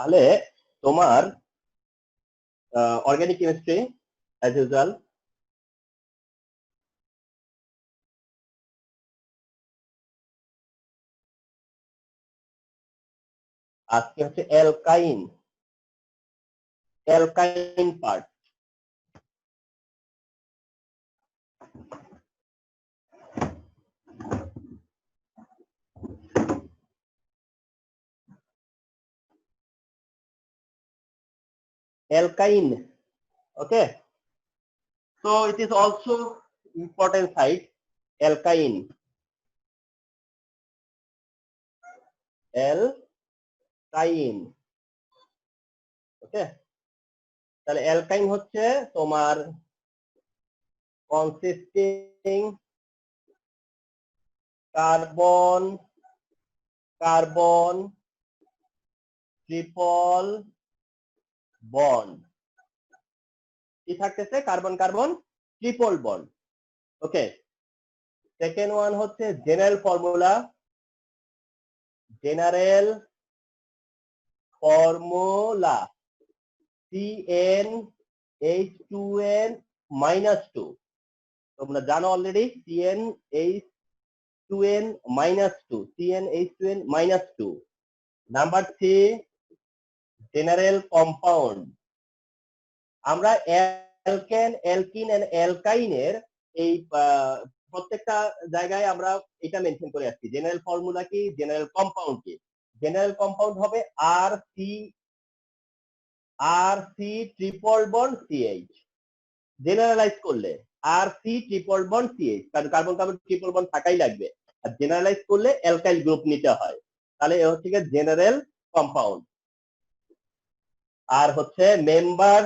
তাহলে তোমার organic chemistry as usual আজকে হচ্ছে অ্যালকাইন part. alkyne, okay, so it is also important site, alkyne, okay, তাহলে alkyne হচ্ছে তোমার consisting কার্বন ট্রিপল বন্ড, কি থাকতেছে carbon triple bond, okay. Second one হচ্ছে জেনারেল ফর্মুলা CnH2n -2, তোমরা জানো already CnH2n -2, number 3 general compound. আমরা অ্যালকিন এন্ড অ্যালকাইনের এই প্রত্যেকটা জায়গায় আমরা এটা মেনশন করে আসছি, জেনারেল ফর্মুলা কি, জেনারেল কম্পাউন্ড কি। জেনারেল কম্পাউন্ড হবে RC triple bond CH, generalize করলে RC ট্রিপল বন্ড CH, কারণ কার্বন ট্রিপল বন্ড থাকাই লাগবে, আর জেনারেলাইজ করলে অ্যালকাইল গ্রুপ নিতে হয়, তাহলে এ হচ্ছে জেনারেল কম্পাউন্ড। আর হচ্ছে মেম্বার,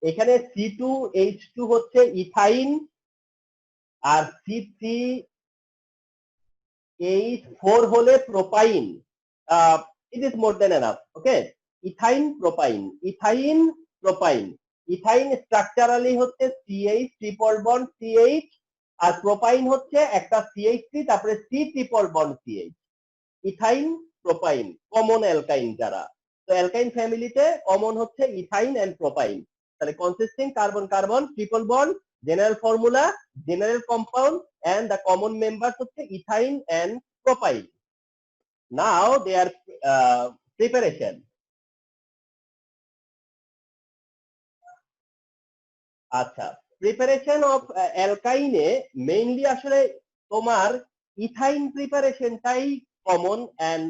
এখানে C2H2 হচ্ছে ইথাইন, আর C3H4 হলে propyne. It is more than enough, okay. Ethyne propyne, ethyne structurally হচ্ছে CH ট্রিপল বন্ড CH, আর প্রোপাইন হচ্ছে একটা CH3 তারপরে C triple bond CH, ethyne propyne common alkyne যারা। তো অ্যালকাইন ফ্যামিলিতে কমন হচ্ছে ইথাইন এন্ড প্রোপাইন, তাহলে consisting carbon triple bond, general formula, general compound, and the common members হচ্ছে ethyne and propyne. Now their preparation. আচ্ছা, preparation of অ্যালকাইনে mainly আসলে তোমার ইথাইন প্রিপারেশনটাই common and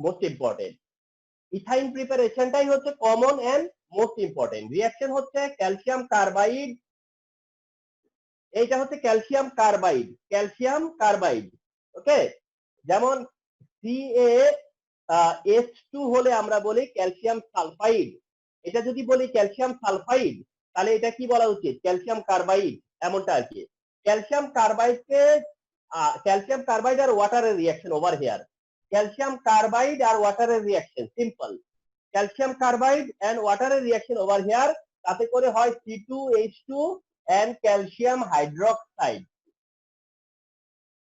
most important. Ethyne প্রিপারেশনটাই হচ্ছে common and most important. Reaction হচ্ছে calcium carbide, এইটা হচ্ছে ক্যালসিয়াম কার্বাইড, ওকে। যেমন CaH2 হলে আমরা বলি ক্যালসিয়াম সালফাইড, এটা যদি বলি ক্যালসিয়াম সালফাইড তাহলে এটা কি বলা উচিত, ক্যালসিয়াম কার্বাইড, এমনটা আর কি। ক্যালসিয়াম কার্বাইড আর ওয়াটারের reaction over here, calcium carbide আর ওয়াটারের reaction simple, calcium carbide and ওয়াটারের রিঅ্যাকশন ওভার হিয়ার, তাতে করে হয় C2H2 and calcium hydroxide,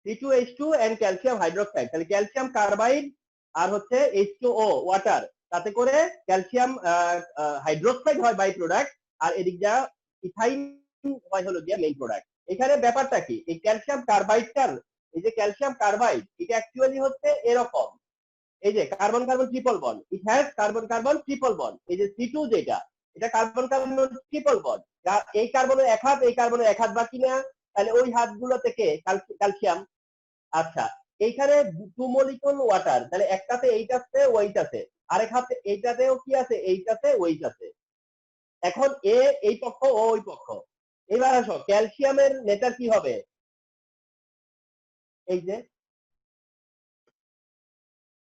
C2H2 and calcium hydroxide, তাহলে ক্যালসিয়াম কার্বাইড আর হচ্ছে H2O ওয়াটার, তাতে করে ক্যালসিয়াম হাইড্রোক্সাইড হয় বাই প্রোডাক্ট, আর এদিকটা ইথাইন হয় হলো গিয়া মেইন প্রোডাক্ট। এখানে ব্যাপারটা কি, এই ক্যালসিয়াম কার্বাইডটার, এই যে ক্যালসিয়াম কার্বাইড এটা অ্যাকচুয়ালি হচ্ছে এরকম, এই যে carbon triple bond, it has carbon triple bond, এই যে C2 যেটা, এটা কার্বন ট্রিপল বন্ড, এই কার্বনের এক হাত, এই কার্বনের এক হাত বাকি না, তাহলে ওই হাতগুলো থেকে ক্যালসিয়াম। আচ্ছা, এইখানে 2 মলিকুল ওয়াটার, তাহলে একটাতে এইট আছে ওয়েট আছে, আরেক হাতে এইটাতেও কি আছে, এইটাতে ওয়েট আছে। এখন এই পক্ষ ও ওই পক্ষ, এবার আসো ক্যালসিয়ামের নেচার কি হবে, এই যে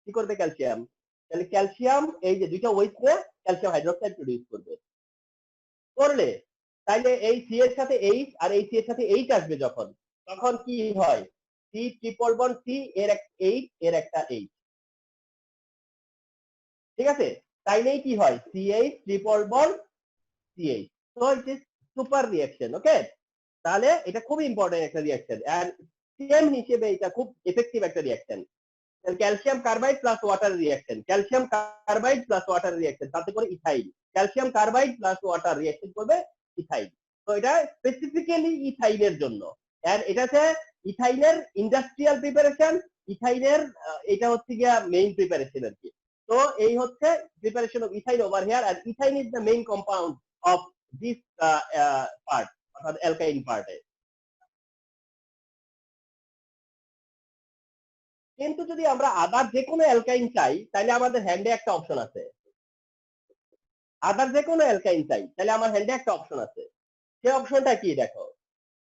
কি করবে ক্যালসিয়াম, তাহলে ক্যালসিয়াম এই যে দুইটা ওয়েট নিয়ে ক্যালসিয়াম হাইড্রোক্সাইড প্রডিউস করবে, করলে তাইলে এই সি এর সাথে এইচ আর এই সি এর সাথে এইচ আসবে যখন, তখন কি হয়, সি ট্রিপল বন্ড সি এর এইচ এর একটা এইচ, ঠিক আছে, তাইলেই কি হয় CH triple bond CH, so it is super reaction, okay. তাহলে এটা খুব ইম্পর্টেন্ট একটা রিঅ্যাকশন, এন্ড সিএম হিসেবে এটা খুব এফেক্টিভ একটা reaction. Calcium carbide plus water reaction, calcium carbide plus water reaction, তাতে করে ethyl, calcium carbide plus water reaction করবে ইথাইল। তো এটা স্পেসিফিক্যালি ইথাইলের জন্য, এন্ড এটা হচ্ছে ইথাইলের ইন্ডাস্ট্রিয়াল প্রিপারেশন, ইথাইলের এটা হচ্ছে গিয়া মেইন প্রিপারেশন আর কি। তো এই হচ্ছে preparation of ethyl over here, আর ethyl is the main compound of this part, অর্থাৎ অ্যালকাইন পার্টে। কিন্তু যদি আমরা আদার যে কোনো অ্যালকাইন চাই, তাহলে আমাদের হ্যান্ডে একটা অপশন আছে। আদার যে কোনো অ্যালকাইন চাই, তাহলে আমার হ্যান্ডে একটা অপশন আছে। সেই অপশনটা কি দেখো,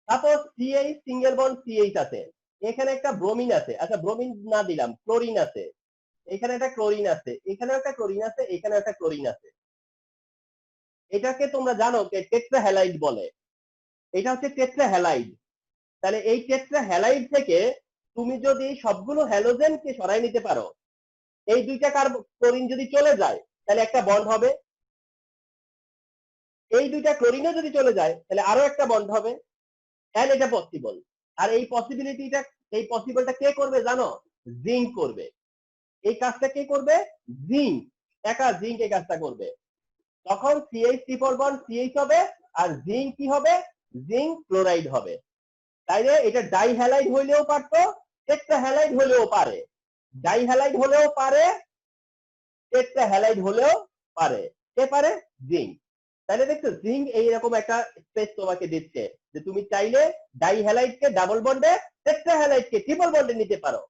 suppose CH single bond CH আছে, এখানে একটা ব্রোমিন আছে, আচ্ছা ব্রোমিন না দিলাম, ক্লোরিন আছে, এখানে একটা ক্লোরিন আছে, এখানে একটা ক্লোরিন আছে, এখানে একটা ক্লোরিন আছে। এটাকে তোমরা জানো টেট্রাহ্যালাইড বলে, এটা হচ্ছে টেট্রাহ্যালাইড। তাহলে এই টেট্রাহ্যালাইড থেকে তুমি যদি সবগুলো হ্যালোজেনকে সরাই নিতে পারো, এই দুইটা ক্লোরিন যদি চলে যায় তাহলে একটা বন্ড হবে, এই দুইটা ক্লোরিনও যদি চলে যায় তাহলে আরো একটা বন্ড হবে, এন্ড এটা পসিবল। আর এই পসিবিলিটিটা, এই পসিবলটা কে করবে জানো? জিঙ্ক করবে। এই কাজটা কে করবে? জিঙ্ক, একা জিঙ্ক এই কাজটা করবে। তখন সিএইচ ট্রিপল বন্ড সিএইচ হবে, আর জিঙ্ক কি হবে? জিঙ্ক ক্লোরাইড হবে। তাইলে এটা ডাইহ্যালাইড হইলেও পারতো, টেট্রাহ্যালাইড হলেও পারে, ডাইহ্যালাইড হলেও পারে, টেট্রাহ্যালাইড হলেও পারে। কে পারে? জিঙ্ক। তাহলে দেখছো জিঙ্ক এইরকম একটা স্পেস তোমাকে দিচ্ছে যে তুমি চাইলে ডাইহ্যালাইডকে ডাবল বন্ডে, টেট্রাহ্যালাইডকে ট্রিপল বন্ডে নিতে পারো,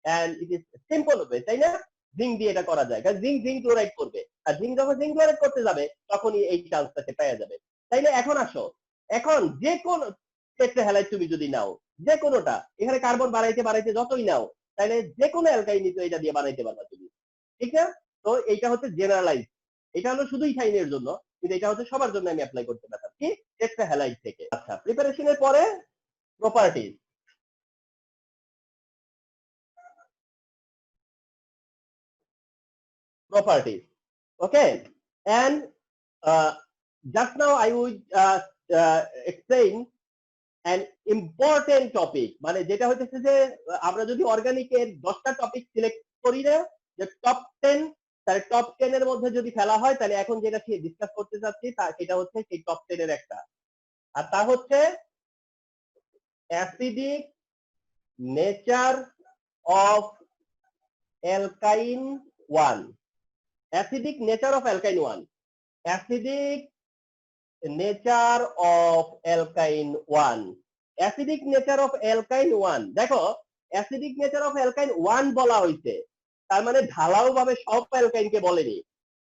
এন্ড ইট ইজ সিম্পল হবে, তাই না? জিঙ্ক দিয়ে এটা করা যায়, কারণ জিঙ্ক জিঙ্ক ক্লোরাইড করবে, আর জিঙ্ক যখন জিঙ্ক ক্লোরাইড করতে যাবে তখনই এই চান্সটাকে পেয়ে যাবে। তাইলে এখন আসো, এখন যে কোন টেট্রাহ্যালাইড তুমি যদি নাও, যে কোনোটা, এখানে কার্বন বাড়াইতে বাড়াইতে যতই নাও, তাহলে যে কোনো অ্যালকাইন নিতে এটা দিয়ে বানাইতে পারবা তুমি, ঠিক না? তো এইটা হচ্ছে জেনারেলাইজ, এটা হলো শুধু ইথাইনের জন্য, কিন্তু এটা হচ্ছে সবার জন্য আমি অ্যাপ্লাই করতে পারতাম কি টেট্রাহ্যালাইড থেকে। আচ্ছা, প্রিপারেশনের পরে properties. Properties. Okay, and just now I would explain an important topic, মানে যেটা হচ্ছে যে আমরা যদি অর্গানিকের 10টা টপিক সিলেক্ট করি না, যে টপ 10, তাহলে টপ 10 এর মধ্যে যদি ফেলা হয়, তাহলে এখন যেটা ডিসকাস করতে চাচ্ছি সেটা হচ্ছে সেই টপ 10 এর একটা, আর তা হচ্ছে acidic nature of অ্যালকাইন 1। Acidic nature of অ্যালকাইন 1, acidic nature of অ্যালকাইন 1, acidic nature of অ্যালকাইন 1। দেখো, অ্যাসিডিক নেচার অফ অ্যালকাইন 1 বলা হয়েছে, তার মানে ঢালাও ভাবে সব অ্যালকাইনকে বলেনি।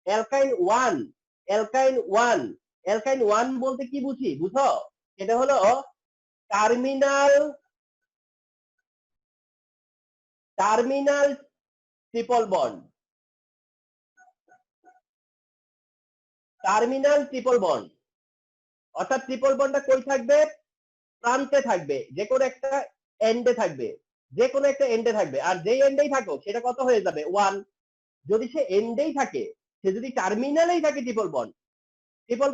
অ্যালকাইন 1, অ্যালকাইন 1, অ্যালকাইন 1 বলতে কি বুঝি বুঝো? এটা হলো terminal triple bond, terminal triple bond, অর্থাৎ ট্রিপল বন্ডটা কই থাকবে? প্রান্তে থাকবে, যে কোনো একটা এন্ডে থাকবে, যে কোনো একটা এন্ডে থাকবে, আর যেই এন্ডেই থাকুক সেটা কত হয়ে যাবে? 1। যদি সে এন্ডেই থাকে, সে যদি টার্মিনালেই থাকে, ট্রিপল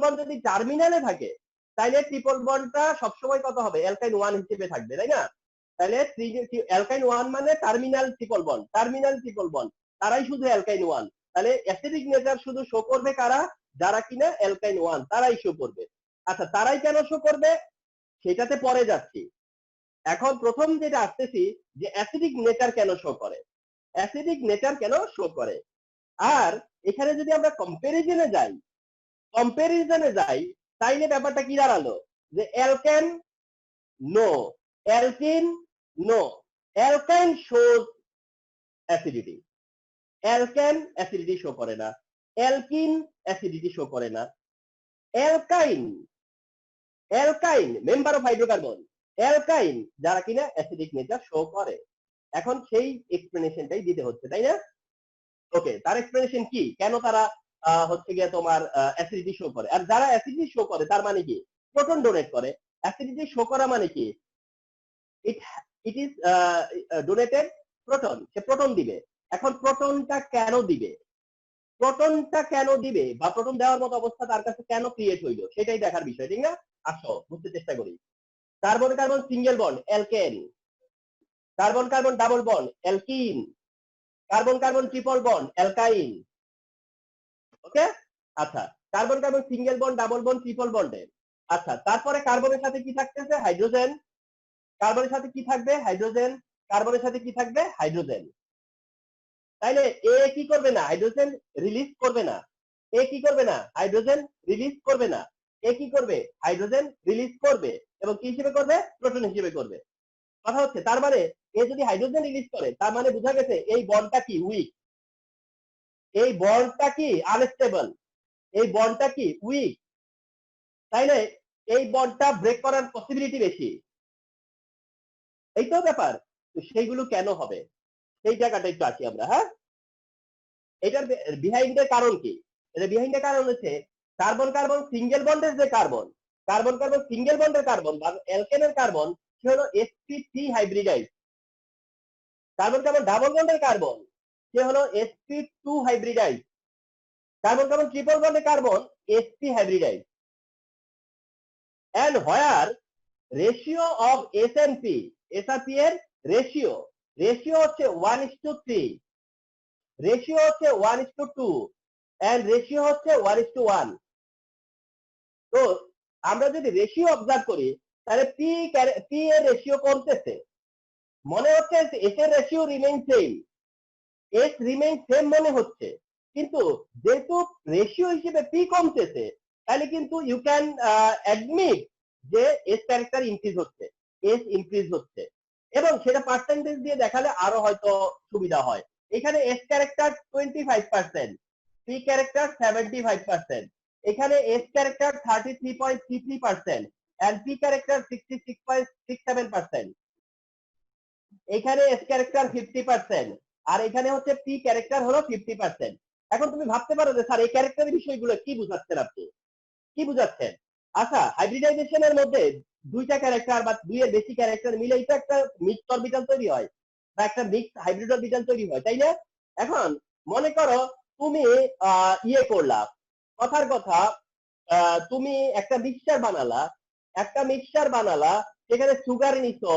বন্ড যদি টার্মিনালে থাকে, তাহলে ট্রিপল বন্ডটা সবসময় কত হবে? অ্যালকাইন 1 হিসেবে থাকবে, তাই না? তাহলে অ্যালকাইন 1 মানে টার্মিনাল ট্রিপল বন্ড, তারাই শুধু অ্যালকাইন 1। তাহলে অ্যাসিডিক নেচার শুধু শো করবে কারা? যারা কিনা অ্যালকাইন 1, তারাই শো করবে। আচ্ছা, তারাই কেন শো করবে সেটাতে পরে যাচ্ছি। এখন প্রথম যেটা আসতেছি যে অ্যাসিডিক নেচার কেন শো করে, অ্যাসিডিক নেচার কেন শো করে। আর এখানে যদি আমরা কম্পারিজনে যাই, তাইলে ব্যাপারটা কি দাঁড়ালো? যে alkane no, alkene no, alkyne shows acidity, alkane acidity show করে না, অ্যালকিন অ্যাসিডিটি শো করে না। Alkyne member of hydrocarbon, alkyne যারা কিনা অ্যাসিডিক নেচার শো করে। এখন সেই এক্সপ্লেনেশনটাই দিতে হচ্ছে, তাই না? ওকে, তার এক্সপ্লেনেশন কি, কেন তারা হচ্ছে গিয়ে তোমার অ্যাসিডিটি শো করে? আর যারা অ্যাসিডিটি শো করে তার মানে কি? প্রোটন ডোনেট করে। অ্যাসিডিটি শো করা মানে কি? It it is donated proton, সে প্রোটন দিবে। এখন প্রোটনটা কেন দিবে, বা প্রোটন দেওয়ার মতো অবস্থা তার কাছে কেন ক্রিয়েট হইলো, সেটাই দেখার বিষয়, ঠিক না? আসো বুঝতে চেষ্টা করি। Carbon carbon single bond alkane, carbon carbon double bond alkene, carbon carbon triple bond alkyne. Okay, আচ্ছা, carbon carbon single bond, double bond, triple বন্ডে। আচ্ছা, তারপরে কার্বনের সাথে কি থাকতেছে? হাইড্রোজেন। কার্বনের সাথে কি থাকবে? হাইড্রোজেন। কার্বনের সাথে কি থাকবে? হাইড্রোজেন। তাইলে এ কি করবে না? হাইড্রোজেন রিলিজ করবে না। এ কি করবে না? হাইড্রোজেন রিলিজ করবে না। এ কি করবে? হাইড্রোজেন রিলিজ করবে, এবং কি হিসেবে করবে? প্রোটন হিসেবে করবে। কথা হচ্ছে, তার মানে এ যদি হাইড্রোজেন রিলিজ করে, তার মানে বোঝা গেছে এই বন্ডটা কি? উইক। এই বন্ডটা কি? আনস্টেবল। এই বন্ডটা কি? উইক। তাইলে এই বন্ডটা ব্রেক করার পসিবিলিটি বেশি। এইটাও ব্যাপার। তো সেইগুলো কেন হবে, সেই জায়গাটা একটু আসি আমরা। হ্যাঁ, এটার বিহাইন্ডের কারণ কি? এটা বিহাইন্ডের কারণ হচ্ছে কার্বন কার্বন সিঙ্গেল বন্ডের যে কার্বন, কার্বন কার্বন সিঙ্গেল বন্ডের কার্বন বা অ্যালকেনের কার্বন, সে হলো sp3 hybridise. Carbon carbon double বন্ডের কার্বন, সে হলো sp2 hybridise. Carbon carbon triple বন্ডের carbon sp hybridise. and where ratio of SNP, SRP এর রেশিও হচ্ছে 1:3, রেশিও হচ্ছে 1:2, and রেশিও হচ্ছে 1:1। তো আমরা যদি রেশিও অবজার্ভ করি, তাহলে পি এর রেশিও কমতেছে। মনে হচ্ছে এস এর ratio remain same, S remain same মনে হচ্ছে, কিন্তু যেহেতু রেশিও হিসেবে পি কমতেছে, তাহলে কিন্তু ইউ ক্যান অ্যাডমিট যে এস ক্যারেক্টার ইনক্রিজ হচ্ছে, এস ইনক্রিজ হচ্ছে, এবং সেটা পার্সেন্টেজ দিয়ে দেখালে আরো হয়তো সুবিধা হয়। এখানে এস ক্যারেক্টার 25%, পি ক্যারেক্টার 75%, এখানে S character 33.33% and P character 66.67%, এখানে এস ক্যারেক্টার 50%, আর এখানে হচ্ছে পি ক্যারেক্টার হলো 50%। এখন তুমি ভাবতে পারো যে স্যার এই ক্যারেক্টারের বিষয়গুলো কি বুঝাচ্ছেন আপনি, কি বুঝাচ্ছেন? আচ্ছা, হাইব্রিডাইজেশনের মধ্যে দুইটা ক্যারেক্টার বা দুইয়ের বেশি ক্যারেক্টার মিলেই তো একটা মিক্স অরবিটাল তৈরি হয়, বা একটা মিক্স হাইব্রিড অরবিটাল তৈরি হয়, তাই না? এখন মনে করো তুমি ইয়ে করলা, কথার কথা, তুমি একটা মিক্সচার বানালা, সেখানে সুগার নিছো,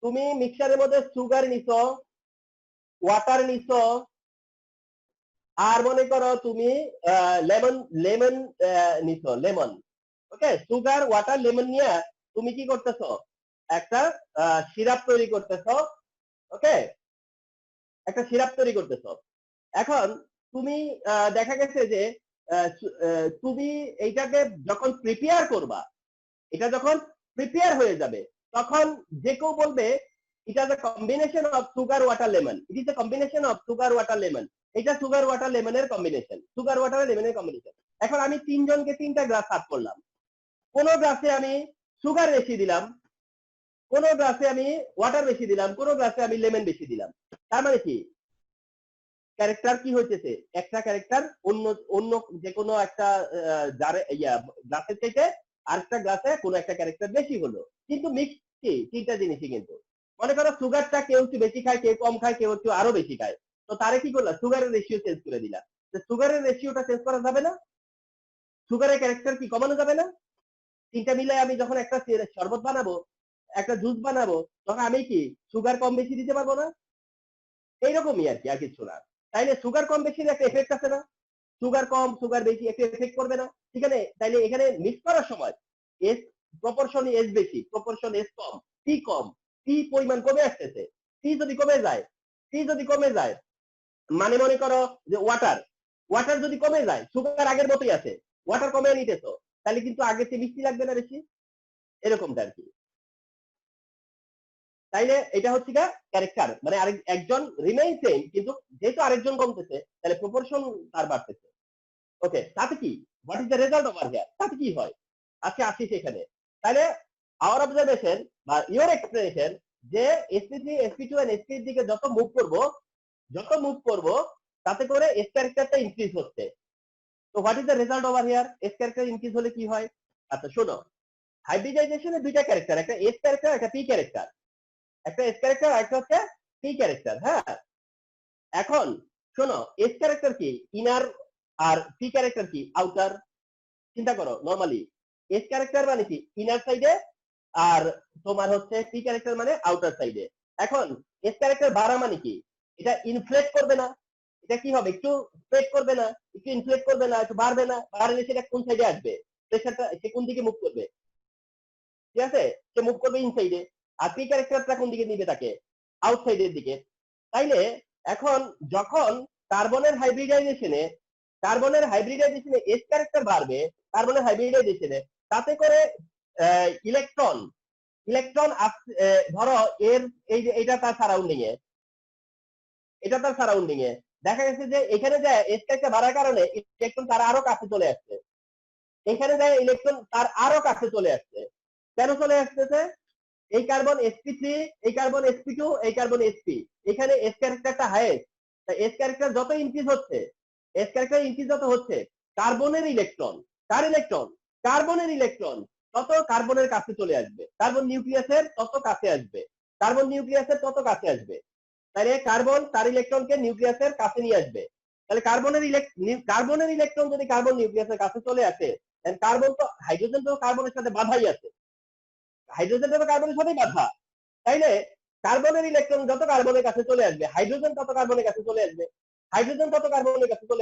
তুমি মিক্সচারের মধ্যে সুগার নিছো, ওয়াটার নিছো, আর মনে করো তুমি লেমন লেমন নিছো, লেমন। ওকে, সুগার ওয়াটার লেমন নিয়ে তুমি কি করতেছো? একটা সিরাপ তৈরি করতেছো। ওকে, একটা সিরাপ তৈরি করতেছো। এখন তুমি দেখা গেছে যে তুমি এইটাকে যখন প্রিপেয়ার করবা, এটা যখন প্রিপেয়ার হয়ে যাবে, তখন যে কেউ বলবে এটা is a combination of sugar water lemon, it is a combination of sugar water lemon. এটা সুগার ওয়াটার লেমনের কম্বিনেশন, সুগার ওয়াটার লেমনের কম্বিনেশন। এখন আমি তিনজনকে তিনটা গ্লাস সার্ভ করলাম, কোন গ্লাসে আমি সুগার বেশি দিলাম, কোন গ্লাসে আমি ওয়াটার বেশি দিলাম, কোন গ্লাসে আমি লেমন বেশি দিলাম। তার মানে কি ক্যারেক্টার কি হইতেছে? একটা ক্যারেক্টার অন্য অন্য যে কোনো একটা জারে গ্লাসের থেকে আরেকটা গ্লাসে কোনো একটা ক্যারেক্টার বেশি হলো, কিন্তু মিক্স কি তিনটা জিনিসই। কিন্তু মনে করো সুগারটা কেউ একটু বেশি খায়, কেউ কম খায়, কেউ একটু আরো বেশি খায়, তো তারে কি করলা? সুগারের রেশিও চেঞ্জ করে দিলা। সুগারের রেশিওটা চেঞ্জ করা যাবে না? সুগারের ক্যারেক্টার কি কমানো যাবে না? তিনটা মিলে আমি যখন একটা শরবত বানাবো, একটা জুস বানাবো, তখন আমি কি সুগার কম বেশি দিতে পারবো না? এইরকমই আর কি, আর কিছু না। তাইলে সুগার কম বেশির একটা এফেক্ট আছে না? সুগার কম সুগার বেশি একটা এফেক্ট করবে না? সেখানে তাইলে এখানে মিক্স করার সময় এস প্রপোর্শন এস বেশি, প্রপোর্শন এস কম, পি পরিমাণ কমে আসতেছে। পি যদি কমে যায়, মানে মনে করো যে ওয়াটার যদি কমে যায়, সুগার আগের মতোই আছে, ওয়াটার কমে নিতেছো, তাহলে কিন্তু আগের চেয়ে মিষ্টি লাগবে না বেশি? এরকমটা আর কি। তাইলে এটা হচ্ছে ক্যারেক্টার, মানে আরেক একজন রিমেইন সেম, কিন্তু যেহেতু আরেকজন কমতেছে, তাহলে প্রপোর্শন তার বাড়তেছে। ওকে, তাতে কি what is the result over here? তাতে কি হয়? আজকে আসি সেখানে। তাহলে আওয়ার অবজারভেশন বা ইওর এক্সপ্লেনেশন, যে sp3 sp2 এন্ড sp এর দিকে যত মুভ করব, তাতে করে এস ক্যারেক্টারটা ইনক্রিজ হচ্ছে। তো what is the result over here? S character increase হলে কি হয়? আচ্ছা শোনো, হাইব্রিডাইজেশনে দুইটা ক্যারেক্টার, একটা এস ক্যারেক্টার, একটা পি ক্যারেক্টার, একটা এস ক্যারেক্টার, একটা হচ্ছে পি ক্যারেক্টার। হ্যাঁ, এখন শোনো, এস ক্যারেক্টার কি ইনার, আর পি ক্যারেক্টার কি আউটার। চিন্তা করো, নরমালি এস ক্যারেক্টার মানে কি ইনার সাইডে, আর তোমার হচ্ছে পি ক্যারেক্টার মানে আউটার সাইডে। এখন এস ক্যারেক্টার বাড়া মানে কি? এটা ইনফ্লেট করবে না, এটা কি হবে, একটু স্প্রেড করবে না, একটু ইনফ্লেট করবে না, একটু বাড়বে না, বাড়লে সেটা কোন সাইডে আসবে, প্রেসারটা সে কোন দিকে মুভ করবে, ঠিক আছে, সে মুভ করবে ইনসাইডে। আর পি ক্যারেক্টারটা কোন দিকে নিবে তাকে, আউটসাইডের দিকে। তাইলে এখন যখন কার্বনের হাইব্রিডাইজেশনে এস ক্যারেক্টার বাড়বে, কার্বনের হাইব্রিডাইজেশনে, তাতে করে ইলেকট্রন ইলেকট্রন ধরো এর এই যে এটা তার সারাউন্ডিং এ দেখা গেছে যে এখানে যায় এস ক্যারেক্টার বাড়ার কারণে ইলেকট্রন তার আরো কাছে চলে আসছে, এখানে যায় ইলেকট্রন তার আরো কাছে চলে আসছে। কেন চলে আসতেছে? এই কার্বন sp3, এই কার্বন sp2, এই কার্বন sp, এখানে এস ক্যারেক্টারটা হাইয়েস্ট। এস ক্যারেক্টার যত ইনক্রিজ হচ্ছে, এস ক্যারেক্টার ইনক্রিজ যত হচ্ছে, কার্বনের ইলেকট্রন, কার্বনের ইলেকট্রন তত কার্বনের কাছে চলে আসবে, কার্বন নিউক্লিয়াসের তত কাছে আসবে, তাহলে কার্বন তার ইলেকট্রনকে নিউক্লিয়াসের কাছে নিয়ে আসবে। তাহলে কার্বনের ইলেকট্রন যদি কার্বন নিউক্লিয়াসের কাছে চলে আসে, কার্বন তো হাইড্রোজেন তো কার্বনের সাথে বাধাই আছে, হাইড্রোজেনটা তো কার্বনের সাথেই বাধা, তাইলে কার্বনের ইলেকট্রন যত কার্বনের কাছে চলে আসবে, হাইড্রোজেন তত কার্বনের কাছে চলে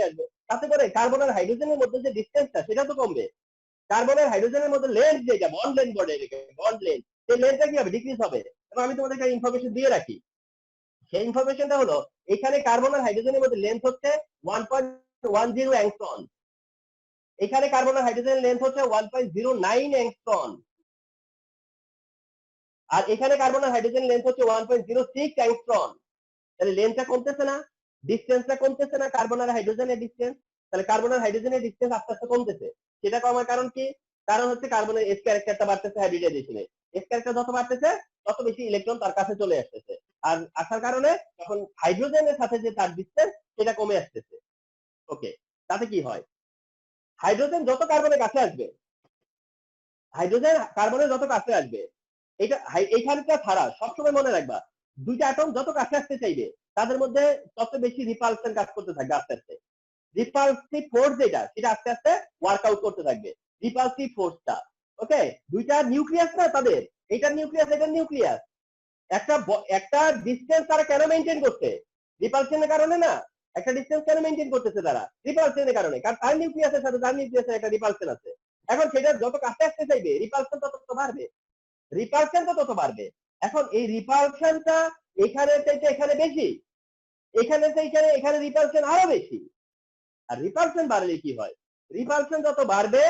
আসবে, তাতে করে কার্বন আর হাইড্রোজেনের মধ্যে যে ডিসটেন্সটা সেটা তো কমবে, কার্বনের হাইড্রোজেনের মধ্যে লেন্থ যেটা বন্ড লেন্থ বলে, বন্ড লেন্থ, সেই লেন্থটা কি হবে, ডিক্রিজ হবে। এবং আমি তোমাদেরকে ইনফরমেশন দিয়ে রাখি, সেই ইনফরমেশনটা হলো এখানে কার্বন আর হাইড্রোজেনের মধ্যে লেন্থ হচ্ছে 1.10 অ্যাংস্ট্রন, এখানে কার্বন আর হাইড্রোজেনের লেন্থ হচ্ছে 1.09 অ্যাংস্ট্রন, আর এখানে কার্বন আর হাইড্রোজেনের লেন্থ হচ্ছে 1.06 অ্যাংস্ট্রন। তাহলে লেন্থটা কমতেছে না, ডিসটেন্সটা কমতেছে না, কার্বন আর হাইড্রোজেনের ডিসটেন্স, তাহলে কার্বন আর হাইড্রোজেনের ডিসটেন্স আস্তে আস্তে কমতেছে। সেটা কমার কারণ কি? কারণ হচ্ছে কার্বনের এস ক্যারেক্টারটা বাড়তেছে হাইব্রিডাইজেশনে, এস ক্যারেক্টার যত বাড়তেছে তত বেশি ইলেকট্রন তার কাছে চলে আসতেছে, আর আসার কারণে তখন হাইড্রোজেনের সাথে যে তার ডিসটেন্স সেটা কমে আসতেছে। ওকে, তাতে কি হয়, হাইড্রোজেন যত কার্বনের কাছে আসবে, হাইড্রোজেন কার্বনের যত কাছে আসবে, এটা এইখানটা ছাড়া সবসময় মনে রাখবা, দুইটা অ্যাটম যত কাছে আসতে চাইবে তাদের মধ্যে তত বেশি রিপালশন কাজ করতে থাকবে, আস্তে আস্তে রিপালসিভ ফোর্স যেটা সেটা আস্তে আস্তে ওয়ার্কআউট করতে থাকবে, রিপালসিভ ফোর্সটা। ওকে, দুইটা নিউক্লিয়াস না তাদের, এটার নিউক্লিয়াস এটার নিউক্লিয়াস, একটা ডিসটেন্স তারা কেন মেনটেন করছে? রিপালশনের কারণে না, একটা ডিসটেন্স কেন মেনটেন করতেছে তারা? রিপালশনের কারণে, কারণ তার নিউক্লিয়াসের সাথে তার নিউক্লিয়াসের একটা রিপালশন আছে। এখন সেটা যত কাছে আসতে চাইবে রিপালশন তত বাড়বে। এখন এই রিপালশনটা এখানে থেকে এখানে বেশি, এখানে থেকে এখানে রিপালশন আরো বেশি। আর রিপালশন বাড়লে কি হয়, রিপালশন যত বাড়বে,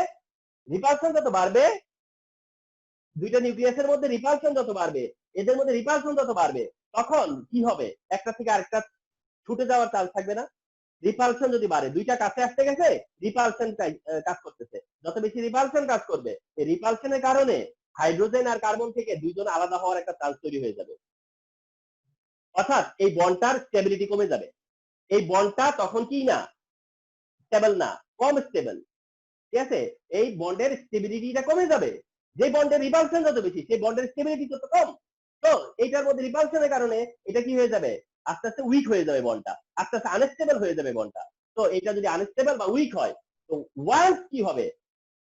দুইটা নিউক্লিয়াসের মধ্যে রিপালশন যত বাড়বে, এদের মধ্যে রিপালশন যত বাড়বে, তখন কি হবে, একটা থেকে আরেকটা ছুটে যাওয়ার চান্স থাকবে না। রিপালশন যদি বাড়ে, দুইটা কাছে আসতে গেছে, রিপালশন কাজ করতেছে, যত বেশি রিপালশন কাজ করবে, এই রিপালশনের কারণে হাইড্রোজেন আর কার্বন থেকে দুইজন আলাদা হওয়ার একটা চান্স তৈরি হয়ে যাবে, অর্থাৎ এই বন্ডটার স্টেবিলিটি কমে যাবে, এই বন্ডটা তখন কি না, স্টেবল না, কম স্টেবল, ঠিক আছে, এই বন্ডের স্টেবিলিটিটা কমে যাবে, যে বন্ডের রিপালশন যত বেশি সেই বন্ডের স্টেবিলিটি তত কম। তো এইটার মধ্যে রিপালশনের কারণে এটা কি হয়ে যাবে, আস্তে আস্তে উইক হয়ে যাবে বন্ডটা, আস্তে আস্তে আনস্টেবল হয়ে যাবে বন্ডটা। তো এটা যদি আনস্টেবল বা উইক হয়, তো ওয়ান্স কি হবে,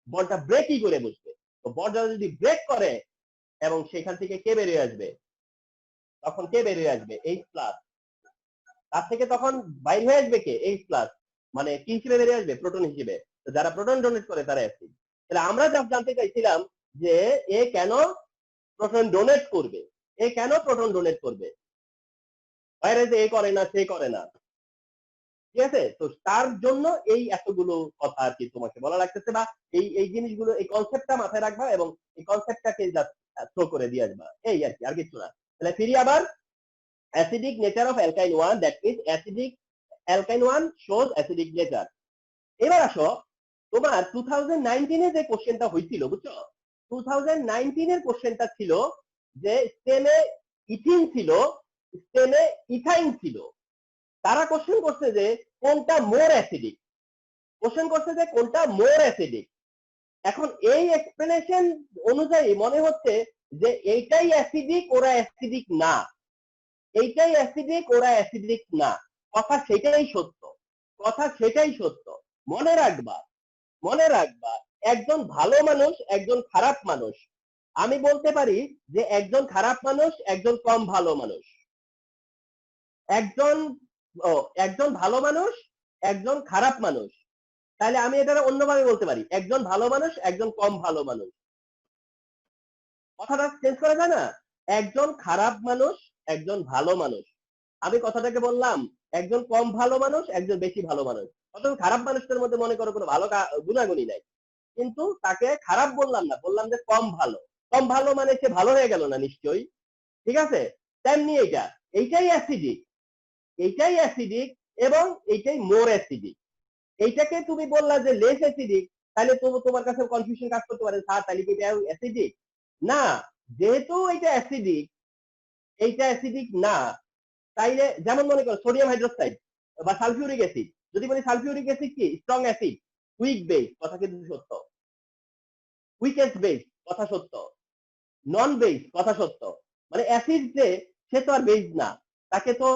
বন্ডটা ব্রেকই করে বসবে। তো বন্ডটা যদি ব্রেক করে এবং সেখান থেকে কে বেরিয়ে আসবে, তখন কে বেরিয়ে আসবে, এইচ প্লাস, তার থেকে তখন বাইর হয়ে আসবে কে, এইচ প্লাস, মানে কি হিসেবে বেরিয়ে আসবে, প্রোটন হিসেবে। তো যারা প্রোটন ডোনেট করে তারা অ্যাসিড। তাহলে আমরা যা জানতে চাইছিলাম যে এ কেন প্রোটন ডোনেট করবে, বাইরে যে এ করে না সে করে না, ঠিক আছে। তো তার জন্য এই এতগুলো কথা আর কি তোমাকে বলা লাগতেছে, বা এই জিনিসগুলো, এই কনসেপ্টটা মাথায় রাখবা এবং এই কনসেপ্টটাকে জাস্ট থ্রো করে দিয়ে আসবা, এই আর কি, আর কিছু না। তাহলে ফিরি আবার, acidic nature of অ্যালকাইন one, that means acidic অ্যালকাইন one shows acidic nature. এবার আসো, তোমার 2019 যে কোশ্চেনটা হয়েছিল, বুঝছো, 2019 কোশ্চেনটা ছিল যে স্টেনে ইথিন ছিল, স্টেনে ইথাইন ছিল, তারা কোশ্চেন করছে যে কোনটা মোর অ্যাসিডিক, এখন এই এক্সপ্লেনেশন অনুযায়ী মনে হচ্ছে যে এইটাই অ্যাসিডিক, ওরা অ্যাসিডিক না, কথা সেটাই সত্য। মনে রাখবা, একজন ভালো মানুষ, একজন খারাপ মানুষ, আমি বলতে পারি যে একজন খারাপ মানুষ, একজন কম ভালো মানুষ, একজন একজন ভালো মানুষ, একজন খারাপ মানুষ। তাহলে আমি এটা অন্যভাবে বলতে পারি, একজন ভালো মানুষ, একজন কম ভালো মানুষ। কথাটা চেঞ্জ করা যায় না? একজন খারাপ মানুষ, একজন ভালো মানুষ। আমি কথাটাকে বললাম একজন কম ভালো মানুষ, একজন বেশি ভালো মানুষ। অথবা খারাপ মানুষদের মধ্যে মনে করো কোনো ভালো গুণাগুণই নাই, কিন্তু তাকে খারাপ বললাম না, বললাম যে কম ভালো। কম ভালো মানে সে ভালো হয়ে গেল না নিশ্চয়ই, ঠিক আছে? তেমনি এইটাই অ্যাসিডিক, এইটাই অ্যাসিডিক এবং এইটাই মোর অ্যাসিডিক। এইটাকে তুমি বললা যে লেস অ্যাসিডিক, তাহলে তোমার কাছে কনফিউশন কাজ করতে পারে, স্যার তাহলে কি এটা অ্যাসিডিক না? যেহেতু এটা অ্যাসিডিক, এইটা অ্যাসিডিক না, তাইলে যেমন মনে করো সোডিয়াম হাইড্রোক্সাইড বা সালফিউরিক অ্যাসিড, যদি বলি সালফিউরিক অ্যাসিড কি স্ট্রং অ্যাসিড, উইক বেস, কথা কিন্তু সত্য। উইকেস্ট বেস, কথা সত্য। নন বেস, কথা সত্য। মানে অ্যাসিড যে, সে তো আর বেস না, তাকে তো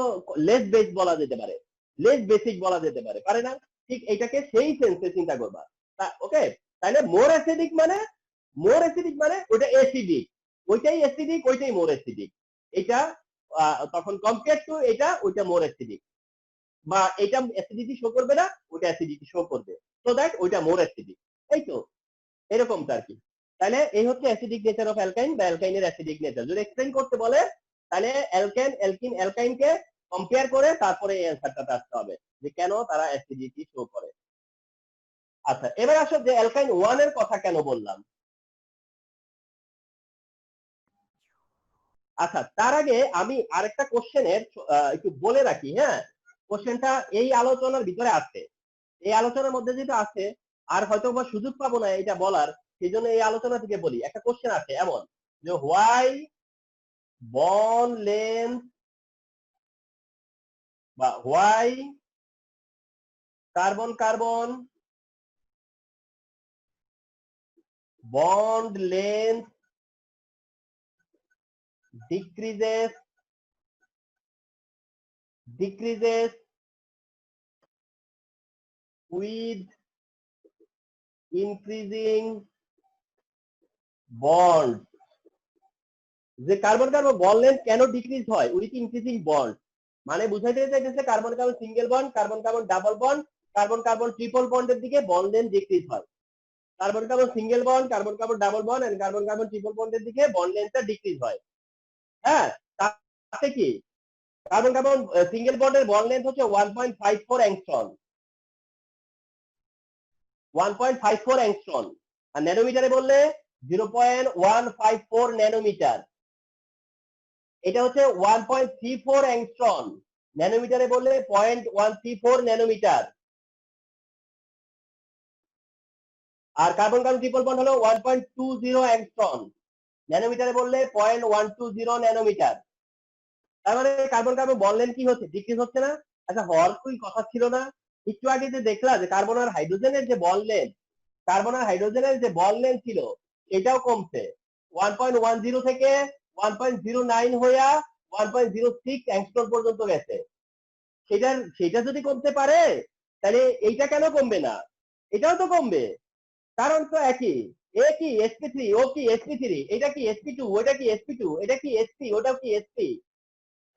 লেস বেস বলা যেতে পারে, লেস বেসিক বলা যেতে পারে, পারে না? ঠিক এইটাকে সেই সেন্সে চিন্তা করবা। ওকে, তাহলে মোর অ্যাসিডিক মানে, মোর অ্যাসিডিক মানে ওটা অ্যাসিডিক, ওইটাই অ্যাসিডিক, ওইটাই মোর অ্যাসিডিক। এটা তখন কম্পেয়ার টু এটা, ওইটা মোর অ্যাসিডিক, বা এটা অ্যাসিডিটি শো করবে না, ওইটা অ্যাসিডিটি শো করবে, সো দ্যাট ওইটা মোর অ্যাসিডিক। এই তো, এরকমটা আর কি। তাহলে এই হচ্ছে অ্যাসিডিক নেচার অফ অ্যালকাইন বা অ্যালকাইনের অ্যাসিডিক নেচার। যদি এক্সপ্লেইন করতে বলে তাহলে অ্যালকেন, অ্যালকিন, অ্যালকাইনকে কম্পেয়ার করে তারপরে এই অ্যান্সারটা আসতে হবে যে কেন তারা অ্যাসিডিটি শো করে। আচ্ছা, এবার আসো যে অ্যালকাইন 1 এর কথা কেন বললাম। আচ্ছা, তার আগে আমি আরেকটা কোশ্চেনের একটু বলে রাখি, হ্যাঁ? কোশ্চেনটা এই আলোচনার ভিতরে আছে, এই আলোচনার মধ্যে যেটা আছে, আর হয়তো বা সুযোগ পাবো না এটা বলার, সেই জন্য এই আলোচনা থেকে বলি। একটা কোশ্চেন আছে এমন যে হোয়াই বন্ড লেন্থ বা why carbon carbon bond length decreases with increasing bond। যে কার্বন কার্বন বন্ড লেন্থ কেন ডিক্রিজ হয় উইথ ইনক্রিজিং বন্ড, মানে বুঝাইতে চাইতেছে carbon carbon single bond, carbon carbon double bond, carbon carbon triple বন্ডের দিকে bond length decrease হয়। Carbon carbon single bond, carbon carbon double bond and carbon carbon triple বন্ডের দিকে বন্ড লেন্থটা ডিক্রিজ হয়। হ্যাঁ, তাতে কি কার্বন কার্বন সিঙ্গেল বন্ডের বন্ড লেন্থ হচ্ছে 1.54 অ্যাংস্ট্রম, 1.54 অ্যাংস্ট্রম। আর ন্যানোমিটারে বললে 0.154 ন্যানোমিটার। এটা হচ্ছে 1.34 অ্যাংস্ট্রম, ন্যানোমিটারে বললে 0.134 ন্যানোমিটার। আর কার্বন কার্বন ট্রিপল বন্ড হলো 1.20 অ্যাংস্ট্রম, ন্যানোমিটারে বললে 0.120 ন্যানোমিটার। তার মানে কার্বন কার্বন বন্ড লেন্থ কি হচ্ছে, ডিক্রিজ হচ্ছে না? আচ্ছা, হওয়ার কি কথা ছিল না? একটু আগে যে দেখলা যে কার্বন আর হাইড্রোজেনের যে বন্ড লেন্থ, কার্বন আর হাইড্রোজেনের যে বন্ড লেন্থ ছিল এটাও কমছে, 1.10 থেকে 1.09 হইয়া 1.06 অ্যাংস্ট্রম পর্যন্ত গেছে। সেটা যদি কমতে পারে তাহলে এইটা কেন কমবে না? এটাও তো কমবে, কারণ তো একই। এ কি sp3, ও কি sp3, এটা কি sp2, ওটা কি sp2, এটা কি sp, ওটাও কি sp,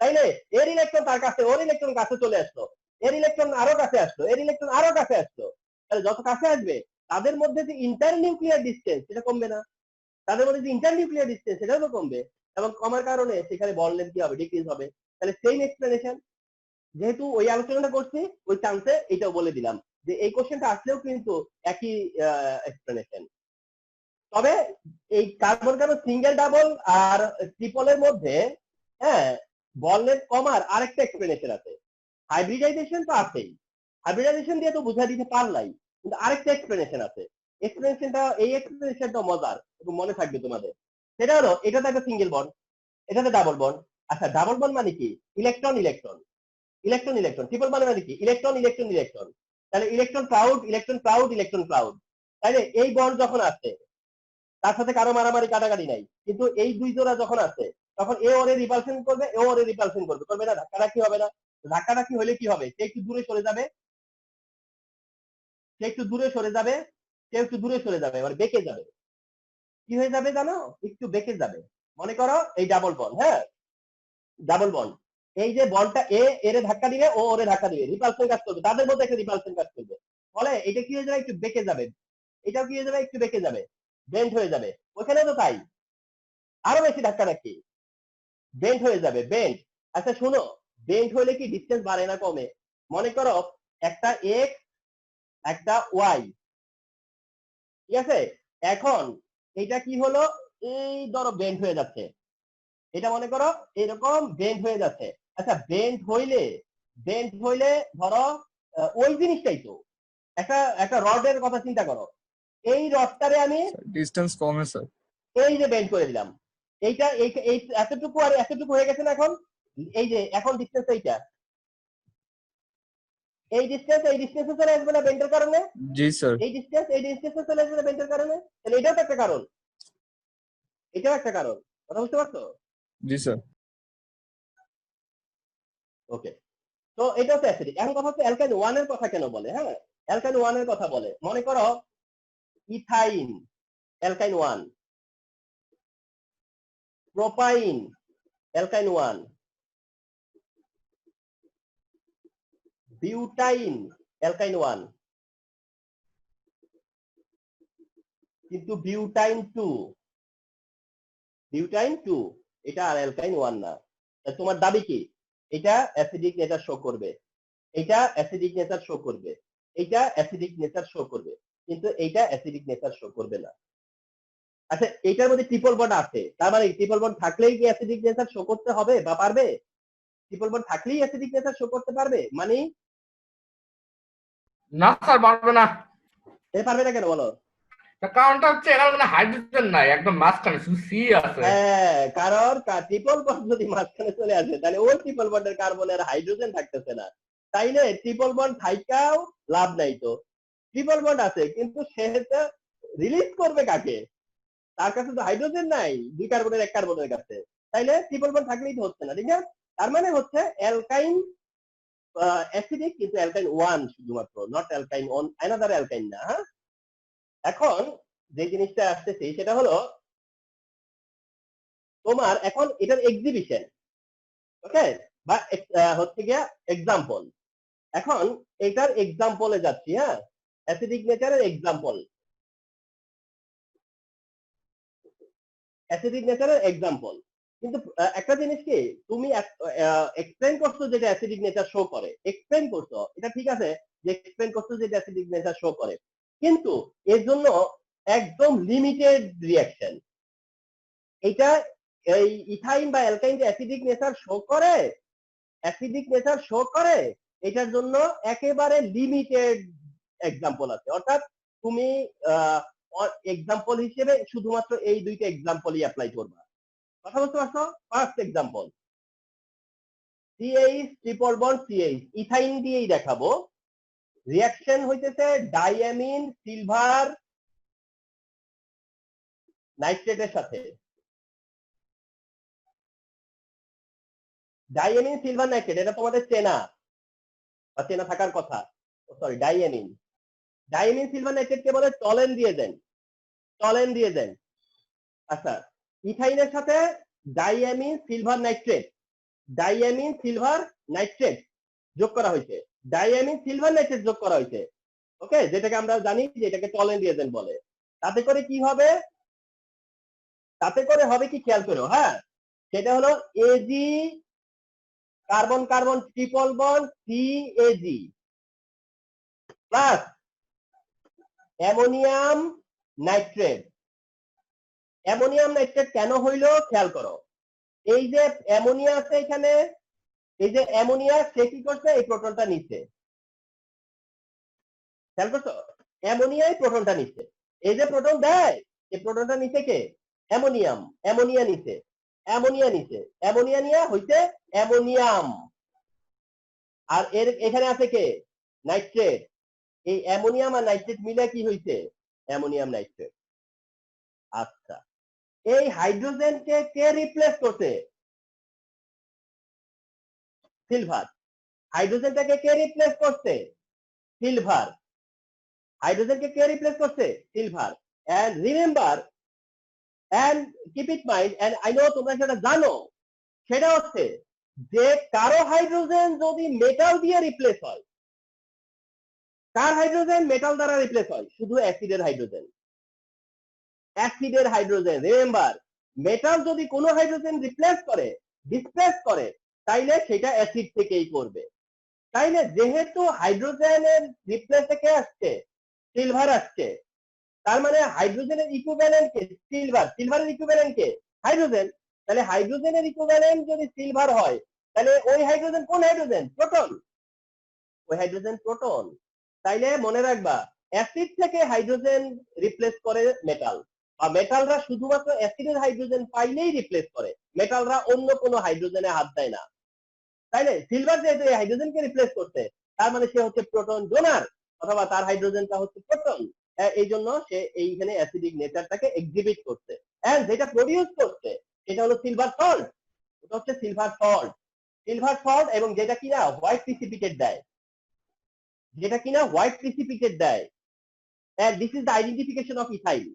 তাই না? এর ইলেকট্রন তার কাছে, ওর ইলেকট্রন কাছে চলে আসলো, এর ইলেকট্রন আরো কাছে আসলো, এর ইলেকট্রন আরো কাছে আসলো। তাহলে যত কাছে আসবে তাদের মধ্যে যে ইন্টার নিউক্লিয়ার ডিসটেন্স সেটা কমবে না? তাদের মধ্যে যে ইন্টার নিউক্লিয়ার ডিসটেন্স সেটাও তো কমবে, এবং কমার কারণে সেখানে বন্ড লেন্থ কি হবে, ডিক্রিজ হবে। তাহলে সেম এক্সপ্লেনেশন, যেহেতু ওই আলোচনাটা করছি ওই চান্সে এটাও বলে দিলাম যে এই কোশ্চেনটা আসলেও কিন্তু একই এক্সপ্লেনেশন। তবে এই কার্বন কার্বন সিঙ্গেল ডাবল আর ট্রিপলের মধ্যে, হ্যাঁ, বন্ড লেন্থ কমার আরেকটা এক্সপ্লেনেশন আছে। হাইব্রিডাইজেশন তো আছেই, হাইব্রিডাইজেশন দিয়ে তো বুঝাই দিতে পারলাই, কিন্তু আরেকটা এক্সপ্লেনেশন আছে। এক্সপ্লেনেশনটা, এই এক্সপ্লেনেশনটা মজার এবং মনে থাকবে তোমাদের। সেটা হলো এটাতে একটা সিঙ্গেল বন্ড, এটাতে ডাবল বন্ড। আচ্ছা, ডাবল বন্ড মানে কি? Electron electron, electron electron. Triple bond মানে কি? Electron electron electron. তাহলে electron cloud, electron cloud, electron cloud. তাইলে এই বন্ড যখন আসছে তার সাথে কারো মারামারি কাটাকাটি নাই, কিন্তু এই দুই জোড়া যখন আছে তখন এ ওরে রিপালশন করবে, এ ওরে রিপালশন করবে, করবে না? ধাক্কাধাক্কি হবে না? ধাক্কাধাক্কি হলে কি হবে? সে একটু দূরে সরে যাবে, সে একটু দূরে সরে যাবে, সে একটু দূরে সরে যাবে, মানে বেঁকে যাবে। কি হয়ে যাবে জানো, একটু বেঁকে যাবে। মনে করো এই ডাবল বন্ড, হ্যাঁ ডাবল বন্ড, এই যে বন্ডটা এ এর ধাক্কা দিবে, ও ওরে ধাক্কা দিবে, রিপালশন কাজ করবে, তাদের মধ্যে একটা রিপালশন কাজ করবে, ফলে এটা কি হয়ে যাবে, একটু বেঁকে যাবে, এটাও কি হয়ে যাবে, একটু বেঁকে যাবে, বেন্ড হয়ে যাবে। ওখানে তো তাই, আরো বেশি ধাক্কা রাখি, বেন্ড হয়ে যাবে, বেন্ড। আচ্ছা শোনো, বেন্ড হলে কি ডিসটেন্স বাড়ে না কমে? মনে করো একটা এক্স একটা ওয়াই, ঠিক আছে, এখন এটা কি হলো, এই ধরো বেন্ড হয়ে যাচ্ছে, এটা মনে করো এরকম বেন্ড হয়ে যাচ্ছে। আচ্ছা বেন্ড হইলে ধরো ওই জিনিসটাই তো, একটা একটা রডের কথা চিন্তা করো, এই রডটারে আমি ডিস্টেন্স কমে স্যার। এই যে বেন্ড করে দিলাম, এইটা এই এতটুকু আর এতটুকু হয়ে গেছে না এখন, এই যে এখন ডিসটেন্স এইটা, এই ডিসটেন্সে চলে আসবে না বেন্ডের কারণে, জি স্যার। এই ডিসটেন্সে চলে আসবে না বেন্ডের কারণে, তাহলে এটাও তো একটা কারণ, এটাও একটা কারণ, কথা বুঝতে পারছো? জি স্যার। ওকে, তো এটা হচ্ছে অ্যাসিডিক। এখন কথা হচ্ছে অ্যালকাইন 1 এর কথা কেন বলে, হ্যাঁ অ্যালকাইন 1 এর কথা বলে, মনে করো ইথাইন অ্যালকাইন 1, প্রোপাইন অ্যালকাইন 1, বিউটাইন অ্যালকাইন 1, কিন্তু বিউটাইন 2 এটা আর অ্যালকাইন 1 না। তোমার দাবি কি, এটা অ্যাসিডিক নেচার শো করবে, এটা অ্যাসিডিক নেচার শো করবে, এটা অ্যাসিডিক নেচার শো করবে, কিন্তু এইটা অ্যাসিডিক নেচার শো করবে না। আচ্ছা এটার মধ্যে ট্রিপল বন্ড আছে, তার মানে ট্রিপল বন্ড থাকলেই কি অ্যাসিডিক নেচার শো করতে হবে বা পারবে? ট্রিপল বন্ড থাকলেই অ্যাসিডিক নেচার শো করতে পারবে মানে? না স্যার পারবে না। পারবে না কেন বলো? কারণটা হচ্ছে এখানে মানে হাইড্রোজেন নাই, একদম মাঝখানে শুধু সি আছে। হ্যাঁ, কারণ ট্রিপল বন্ড যদি মাঝখানে চলে আসে তাহলে ওই ট্রিপল বন্ডের কার্বন আর হাইড্রোজেন থাকতেছে না, তাইলে ট্রিপল বন্ড থাইকাও লাভ নাই তো। ট্রিপল বন্ড আছে কিন্তু সে রিলিজ করবে কাকে, তার কাছে তো হাইড্রোজেন নাই, 2 কার্বনের 1 কার্বনের কাছে, তাইলে ট্রিপল বন্ড থাকলেই তো হচ্ছে না, ঠিক আছে? তার মানে হচ্ছে অ্যালকাইন অ্যাসিডিক কিন্তু অ্যালকাইন 1 শুধুমাত্র, নট অ্যালকাইন অন অ্যানাদার অ্যালকাইন না। হ্যাঁ, এখন যে জিনিসটা আসতেছে সেটা হলো তোমার এখন এটার এক্সিবিশন, ওকে, বা হচ্ছে গিয়া এক্সাম্পল। এখন এটার এক্সাম্পলে যাচ্ছি, হ্যাঁ অ্যাসিডিক নেচারের এক্সাম্পল, অ্যাসিডিক নেচারের এক্সাম্পল। কিন্তু একটা জিনিস কি, তুমি এক্সপ্লেন করছো যেটা অ্যাসিডিক নেচার শো করে, এক্সপ্লেন করছো এটা ঠিক আছে, যে এক্সপ্লেন করছো যেটা অ্যাসিডিক নেচার শো করে, কিন্তু এর জন্য একদম লিমিটেড রিঅ্যাকশন। এটা এই ইথাইন বা অ্যালকাইন যে অ্যাসিডিক নেচার শো করে, এটার জন্য একেবারে লিমিটেড এক্সাম্পল আছে, অর্থাৎ তুমি এক্সাম্পল হিসেবে শুধুমাত্র এই 2টা এক্সাম্পলই অ্যাপ্লাই করবা, কথা বুঝতে পারছো? First example CH triple bond CH, ethyne দিয়েই দেখাবো, রিঅ্যাকশন হইতেছে ডাইঅ্যামিন সিলভার নাইট্রেটের সাথে, ডাইঅ্যামিন সিলভার নাইট্রেট, এটা তোমাদের চেনা বা চেনা থাকার কথা, সরি ডাইঅ্যামিন সিলভার নাইট্রেটকে বলে টলেন দিয়ে দেন। আচ্ছা ইথাইনের সাথে ডাইঅ্যামিন সিলভার নাইট্রেট যোগ করা হয়েছে, ওকে, যেটাকে আমরা জানি যে এটাকে টলেন দিয়ে দেন বলে। তাতে করে কি হবে, কি খেয়াল করো, হ্যাঁ সেটা হলো AG carbon carbon triple bond CAG plus ammonium nitrate. কেন হইলো খেয়াল করো, এই যে অ্যামোনিয়া আছে এখানে, এই যে অ্যামোনিয়া সে কি করছে, এই প্রোটনটা নিচ্ছে, খেয়াল করছো, অ্যামোনিয়াই প্রোটনটা নিচ্ছে, এই যে প্রোটন দেয়, এই প্রোটনটা নিচ্ছে কে, অ্যামোনিয়া নিচ্ছে, অ্যামোনিয়া নিয়ে হইছে অ্যামোনিয়াম, আর এর এখানে আছে কে, নাইট্রেট, এই অ্যামোনিয়াম আর নাইট্রেট মিলে কি হইছে, অ্যামোনিয়াম নাইট্রেট। আচ্ছা এই হাইড্রোজেনকে কে রিপ্লেস করছে, সিলভার। হাইড্রোজেনটাকে কে রিপ্লেস করছে, সিলভার। হাইড্রোজেনকে কে রিপ্লেস করছে, silver. And remember and keep it mind, and I know তোমরা সেটা জানো, সেটা হচ্ছে যে কারো হাইড্রোজেন যদি মেটাল দিয়ে রিপ্লেস হয়, কার হাইড্রোজেন মেটাল দ্বারা রিপ্লেস হয়? শুধু অ্যাসিডের হাইড্রোজেন। অ্যাসিডের হাইড্রোজেন, রিমেম্বার, মেটাল যদি কোনো হাইড্রোজেন রিপ্লেস করে, ডিসপ্লেস করে, তাইলে সেটা অ্যাসিড থেকেই করবে। তাইলে যেহেতু হাইড্রোজেনের রিপ্লেস থেকে আসছে, সিলভার আসছে, তার মানে হাইড্রোজেনের ইকুইভ্যালেন্ট কে সিলভার, সিলভারের ইকুইভ্যালেন্ট কে হাইড্রোজেন। তাহলে হাইড্রোজেনের ইকুইভ্যালেন্ট যদি সিলভার হয়, তাহলে ওই হাইড্রোজেন কোন হাইড্রোজেন? প্রোটন। ওই হাইড্রোজেন প্রোটন। তাইলে মনে রাখবা, অ্যাসিড থেকে হাইড্রোজেন রিপ্লেস করে মেটাল, বা মেটালরা শুধুমাত্র অ্যাসিডের হাইড্রোজেন পাইলেই রিপ্লেস করে, মেটালরা অন্য কোনো হাইড্রোজেনে হাত দেয় না। তাইলে সিলভার যেহেতু এই হাইড্রোজেনকে রিপ্লেস করছে, তার মানে সে হচ্ছে প্রোটন ডোনার, অথবা তার হাইড্রোজেনটা হচ্ছে প্রোটন। এই জন্য সে এইখানে অ্যাসিডিক নেচারটাকে এক্সিবিট করছে। এন্ড যেটা প্রডিউস করছে সেটা হলো সিলভার সল্ট। ওটা হচ্ছে সিলভার সল্ট। সিলভার সল্ট, এবং যেটা কিনা হোয়াইট প্রিসিপিটেট দেয়, যেটা কিনা হোয়াইট প্রিসিপিটেট দেয়। And this is the identification of ethyl.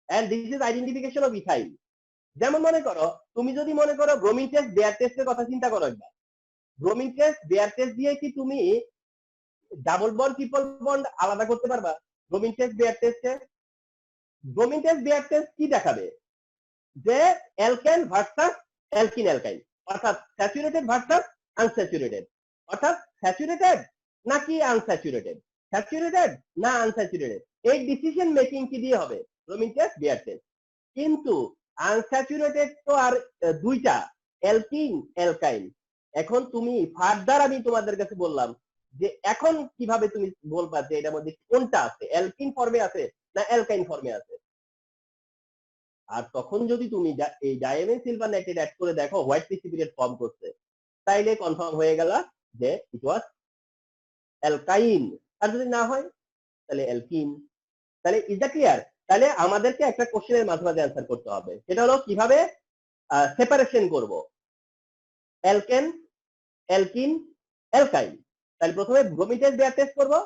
And this is identification of ethyl. যেমন মনে করো, তুমি যদি মনে করো ব্রোমিন টেস্ট, বেয়ার টেস্টের কথা চিন্তা করো একবার। ব্রোমিন টেস্ট, বেয়ার টেস্ট দিয়ে কি তুমি ডাবল বন্ড ট্রিপল বন্ড আলাদা করতে পারবা? ব্রোমিন টেস্ট, বেয়ার টেস্টে ব্রোমিন টেস্ট, বেয়ার টেস্ট কি দেখাবে? যে অ্যালকেন ভার্সাস অ্যালকিন অ্যালকাইন, অর্থাৎ স্যাচুরেটেড ভার্সাস আনস্যাচুরেটেড, অর্থাৎ স্যাচুরেটেড নাকি আনস্যাচুরেটেড, স্যাচুরেটেড না আনস্যাচুরেটেড, এই ডিসিশন মেকিং কি দিয়ে হবে? Bromine test, bear test. কিন্তু আনস্যাচুরেটেড তো আর দুইটা, অ্যালকিন অ্যালকাইন। এখন তুমি ফার্দার, আমি তোমাদের কাছে বললাম যে এখন কিভাবে তুমি বলবা যে এটার মধ্যে কোনটা আছে, অ্যালকিন ফর্মে আছে না অ্যালকাইন ফর্মে আছে? আর তখন যদি তুমি এই ডায়ামিন সিলভার নাইট্রেট অ্যাড করে দেখো হোয়াইট প্রিসিপিটেট ফর্ম করছে, তাইলে কনফার্ম হয়ে গেল যে ইট ওয়াজ অ্যালকাইন। আর যদি না হয় তাহলে অ্যালকিন। তাহলে ইজ দ্যাট ক্লিয়ার? তাহলে আমাদেরকে একটা কোশ্চেনের মাঝে মাঝে অ্যান্সার করতে হবে, সেটা হলো কিভাবে সেপারেশন করব অ্যালকেন, অ্যালকিন, অ্যালকাইন। তাহলে প্রথমে ব্রোমিন টেস্ট, বেয়ার টেস্ট করবো,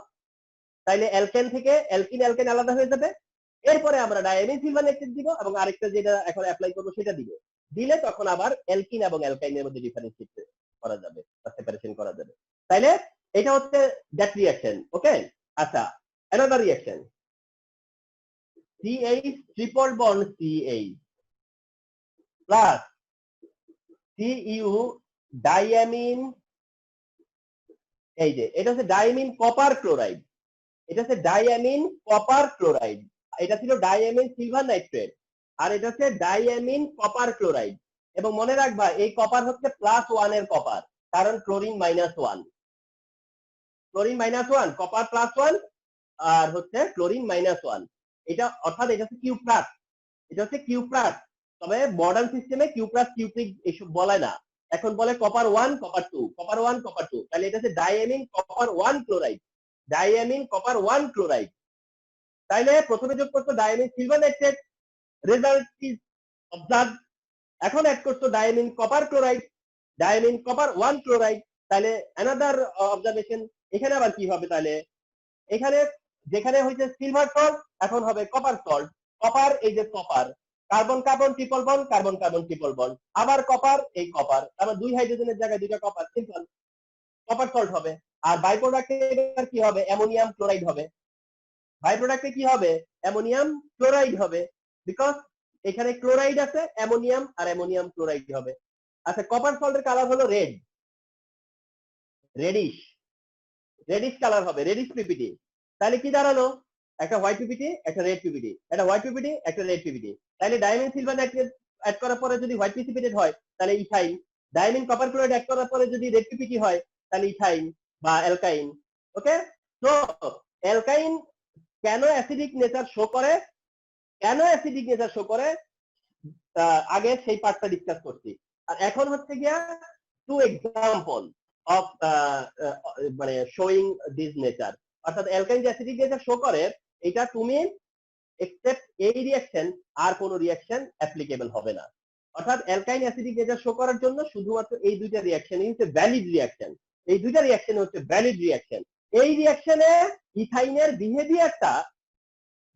তাইলে অ্যালকেন থেকে অ্যালকিন অ্যালকেন আলাদা হয়ে যাবে। এরপরে আমরা ডায়ামিন সিলভার নাইট্রেট দিব, এবং আরেকটা যেটা এখন অ্যাপ্লাই করবো সেটা দিব। দিলে তখন আবার অ্যালকিন এবং অ্যালকাইনের মধ্যে ডিফারেন্সিয়েট করা যাবে বা সেপারেশন করা যাবে। তাইলে এটা হচ্ছে দ্যাট রিঅ্যাকশন। ওকে, আচ্ছা, another reaction, CH triple bond CH plus CU diamine, এই যে এটা হচ্ছে ডায়ামিন কপার ক্লোরাইড, এটা হচ্ছে ডায়ামিন কপার ক্লোরাইড। এটা ছিল ডায়ামিন সিলভার নাইট্রেট, আর এটা হচ্ছে ডায়ামিন কপার ক্লোরাইড। এবং মনে রাখবা এই কপার হচ্ছে +1 এর কপার, কারণ ক্লোরিন -1, ক্লোরিন -1, কপার +1 আর হচ্ছে ক্লোরিন -1। এটা অর্থাৎ এটা হচ্ছে কিউ প্লাস, এটা হচ্ছে কিউ প্লাস। তবে মডার্ন সিস্টেমে কিউ প্লাস কিউ3 এসব বলে না, এখন বলে কপার 1 কপার 2, কপার 1 কপার 2। তাহলে এটা হচ্ছে diamine copper 1 chloride, diamine copper 1 chloride. তাইলে প্রথমে যোগ করতো diamine silver nitrate, result is observe. এখন অ্যাড করতো diamine copper chloride, diamine copper 1 chloride. তাহলে অ্যানাদার অবজারভেশন, এখানে আবার কি হবে? তাহলে এখানে যেখানে হইছে সিলভার সল্ট, এখন হবে কপার সল্ট। কপার, এই যে copper, carbon carbon triple bond, carbon carbon triple bond, আবার কপার, এই কপার, তারপর দুই হাইড্রোজেনের জায়গায় দুইটা কপার, সিম্পল কপার সল্ট হবে। আর বাই প্রোডাক্টে কি হবে? অ্যামোনিয়াম ক্লোরাইড হবে। বাই প্রোডাক্টে কি হবে? অ্যামোনিয়াম ক্লোরাইড হবে, বিকজ এখানে ক্লোরাইড আছে, অ্যামোনিয়াম আর অ্যামোনিয়াম ক্লোরাইড হবে। আচ্ছা, কপার সল্টের কালার হলো রেড, রেডিশ, রেডিশ কালার হবে, রেডিশ পিপিটি। তাহলে কি দাঁড়ালো? একটা হোয়াইট পিপিটি, একটা রেড পিপিটি, একটা হোয়াইট পিপিটি, একটা রেড পিপিটি। তাহলে ডায়ামিন সিলভার নাইট্রেট অ্যাড করার পরে যদি হোয়াইট প্রিসিপিটেট হয় তাহলে ethyl, diamine copper chloride add করার পরে যদি রেড পিপিটি হয় তাহলে ইথাইল বা অ্যালকাইন। ওকে, তো অ্যালকাইন কেন অ্যাসিডিক নেচার শো করে, কেন অ্যাসিডিক নেচার শো করে, আগে সেই পার্টটা ডিসকাস করছি। আর এখন হচ্ছে গিয়া টু এক্সাম্পল অফ মানে শোয়িং দিস নেচার, অর্থাৎ অ্যালকাইন যে অ্যাসিডিক নেচার শো করে, এটা তুমি এক্সেপ্ট এই রিঅ্যাকশন আর কোন রিঅ্যাকশন অ্যাপ্লিকেবল হবে না। অর্থাৎ অ্যালকাইন অ্যাসিডিক নেচার শো করার জন্য শুধুমাত্র এই দুইটা রিঅ্যাকশনই হচ্ছে ভ্যালিড রিঅ্যাকশন, এই দুইটা রিঅ্যাকশন হচ্ছে ভ্যালিড রিঅ্যাকশন। এই রিঅ্যাকশনে ইথাইনের বিহেভিয়ারটা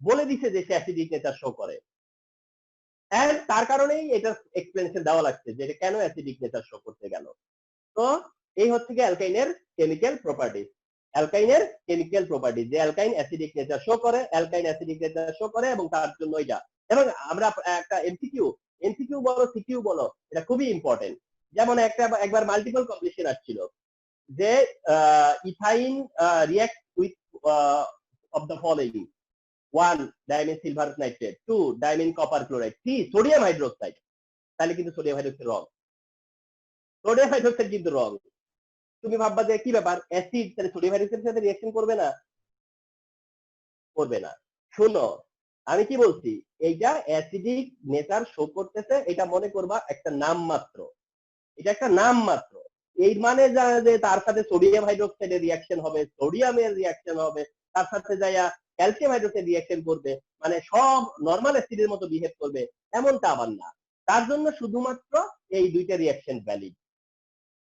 বলে দিছে যে সে অ্যাসিডিক নেচার শো করে। এন্ড তার কারণেই এটা এক্সপ্লেনেশন দেওয়া লাগছে যে এটা কেন অ্যাসিডিক নেচার শো করতে গেল। তো এই হচ্ছে কি অ্যালকাইনের কেমিক্যাল প্রপার্টিজ। অ্যালকাইনের কেমিক্যাল প্রপার্টিজ যে অ্যালকাইন অ্যাসিডিক নেচার শো করে, অ্যালকাইন অ্যাসিডিক নেচার শো করে এবং তার জন্য এটা। এবং আমরা একটা এমসিকিউ বলো সিকিউ বলো, এটা খুবই ইম্পর্টেন্ট। যেমন একবার মাল্টিপল কম্পিটিশন আসছিল যে ethyne react with of the following: 1 diamine silver nitrate, 2 diamine copper chloride, 3 sodium hydroxide. তাহলে কিন্তু sodium hydroxide wrong, sodium hydroxide কিন্তু রং। তুমি ভাববা যে কি ব্যাপার, অ্যাসিড তাহলে সোডিয়াম হাইড্রোক্সাইডের সাথে রিঅ্যাকশন করবে না? করবে না। শোনো আমি কি বলছি, এইটা অ্যাসিডিক নেচার শো করতেছে, এটা মনে করবা একটা নাম মাত্র, এটা একটা নাম মাত্র। এই মানে যে তার সাথে সোডিয়াম হাইড্রোক্সাইডের রিঅ্যাকশন হবে, সোডিয়ামের রিঅ্যাকশন হবে, তার সাথে যাইয়া ক্যালসিয়াম হাইড্রোক্সাইড রিঅ্যাকশন করবে, মানে সব নরমাল অ্যাসিডের মতো বিহেভ করবে এমনটা আবার না। তার জন্য শুধুমাত্র এই দুইটা রিঅ্যাকশন ভ্যালিড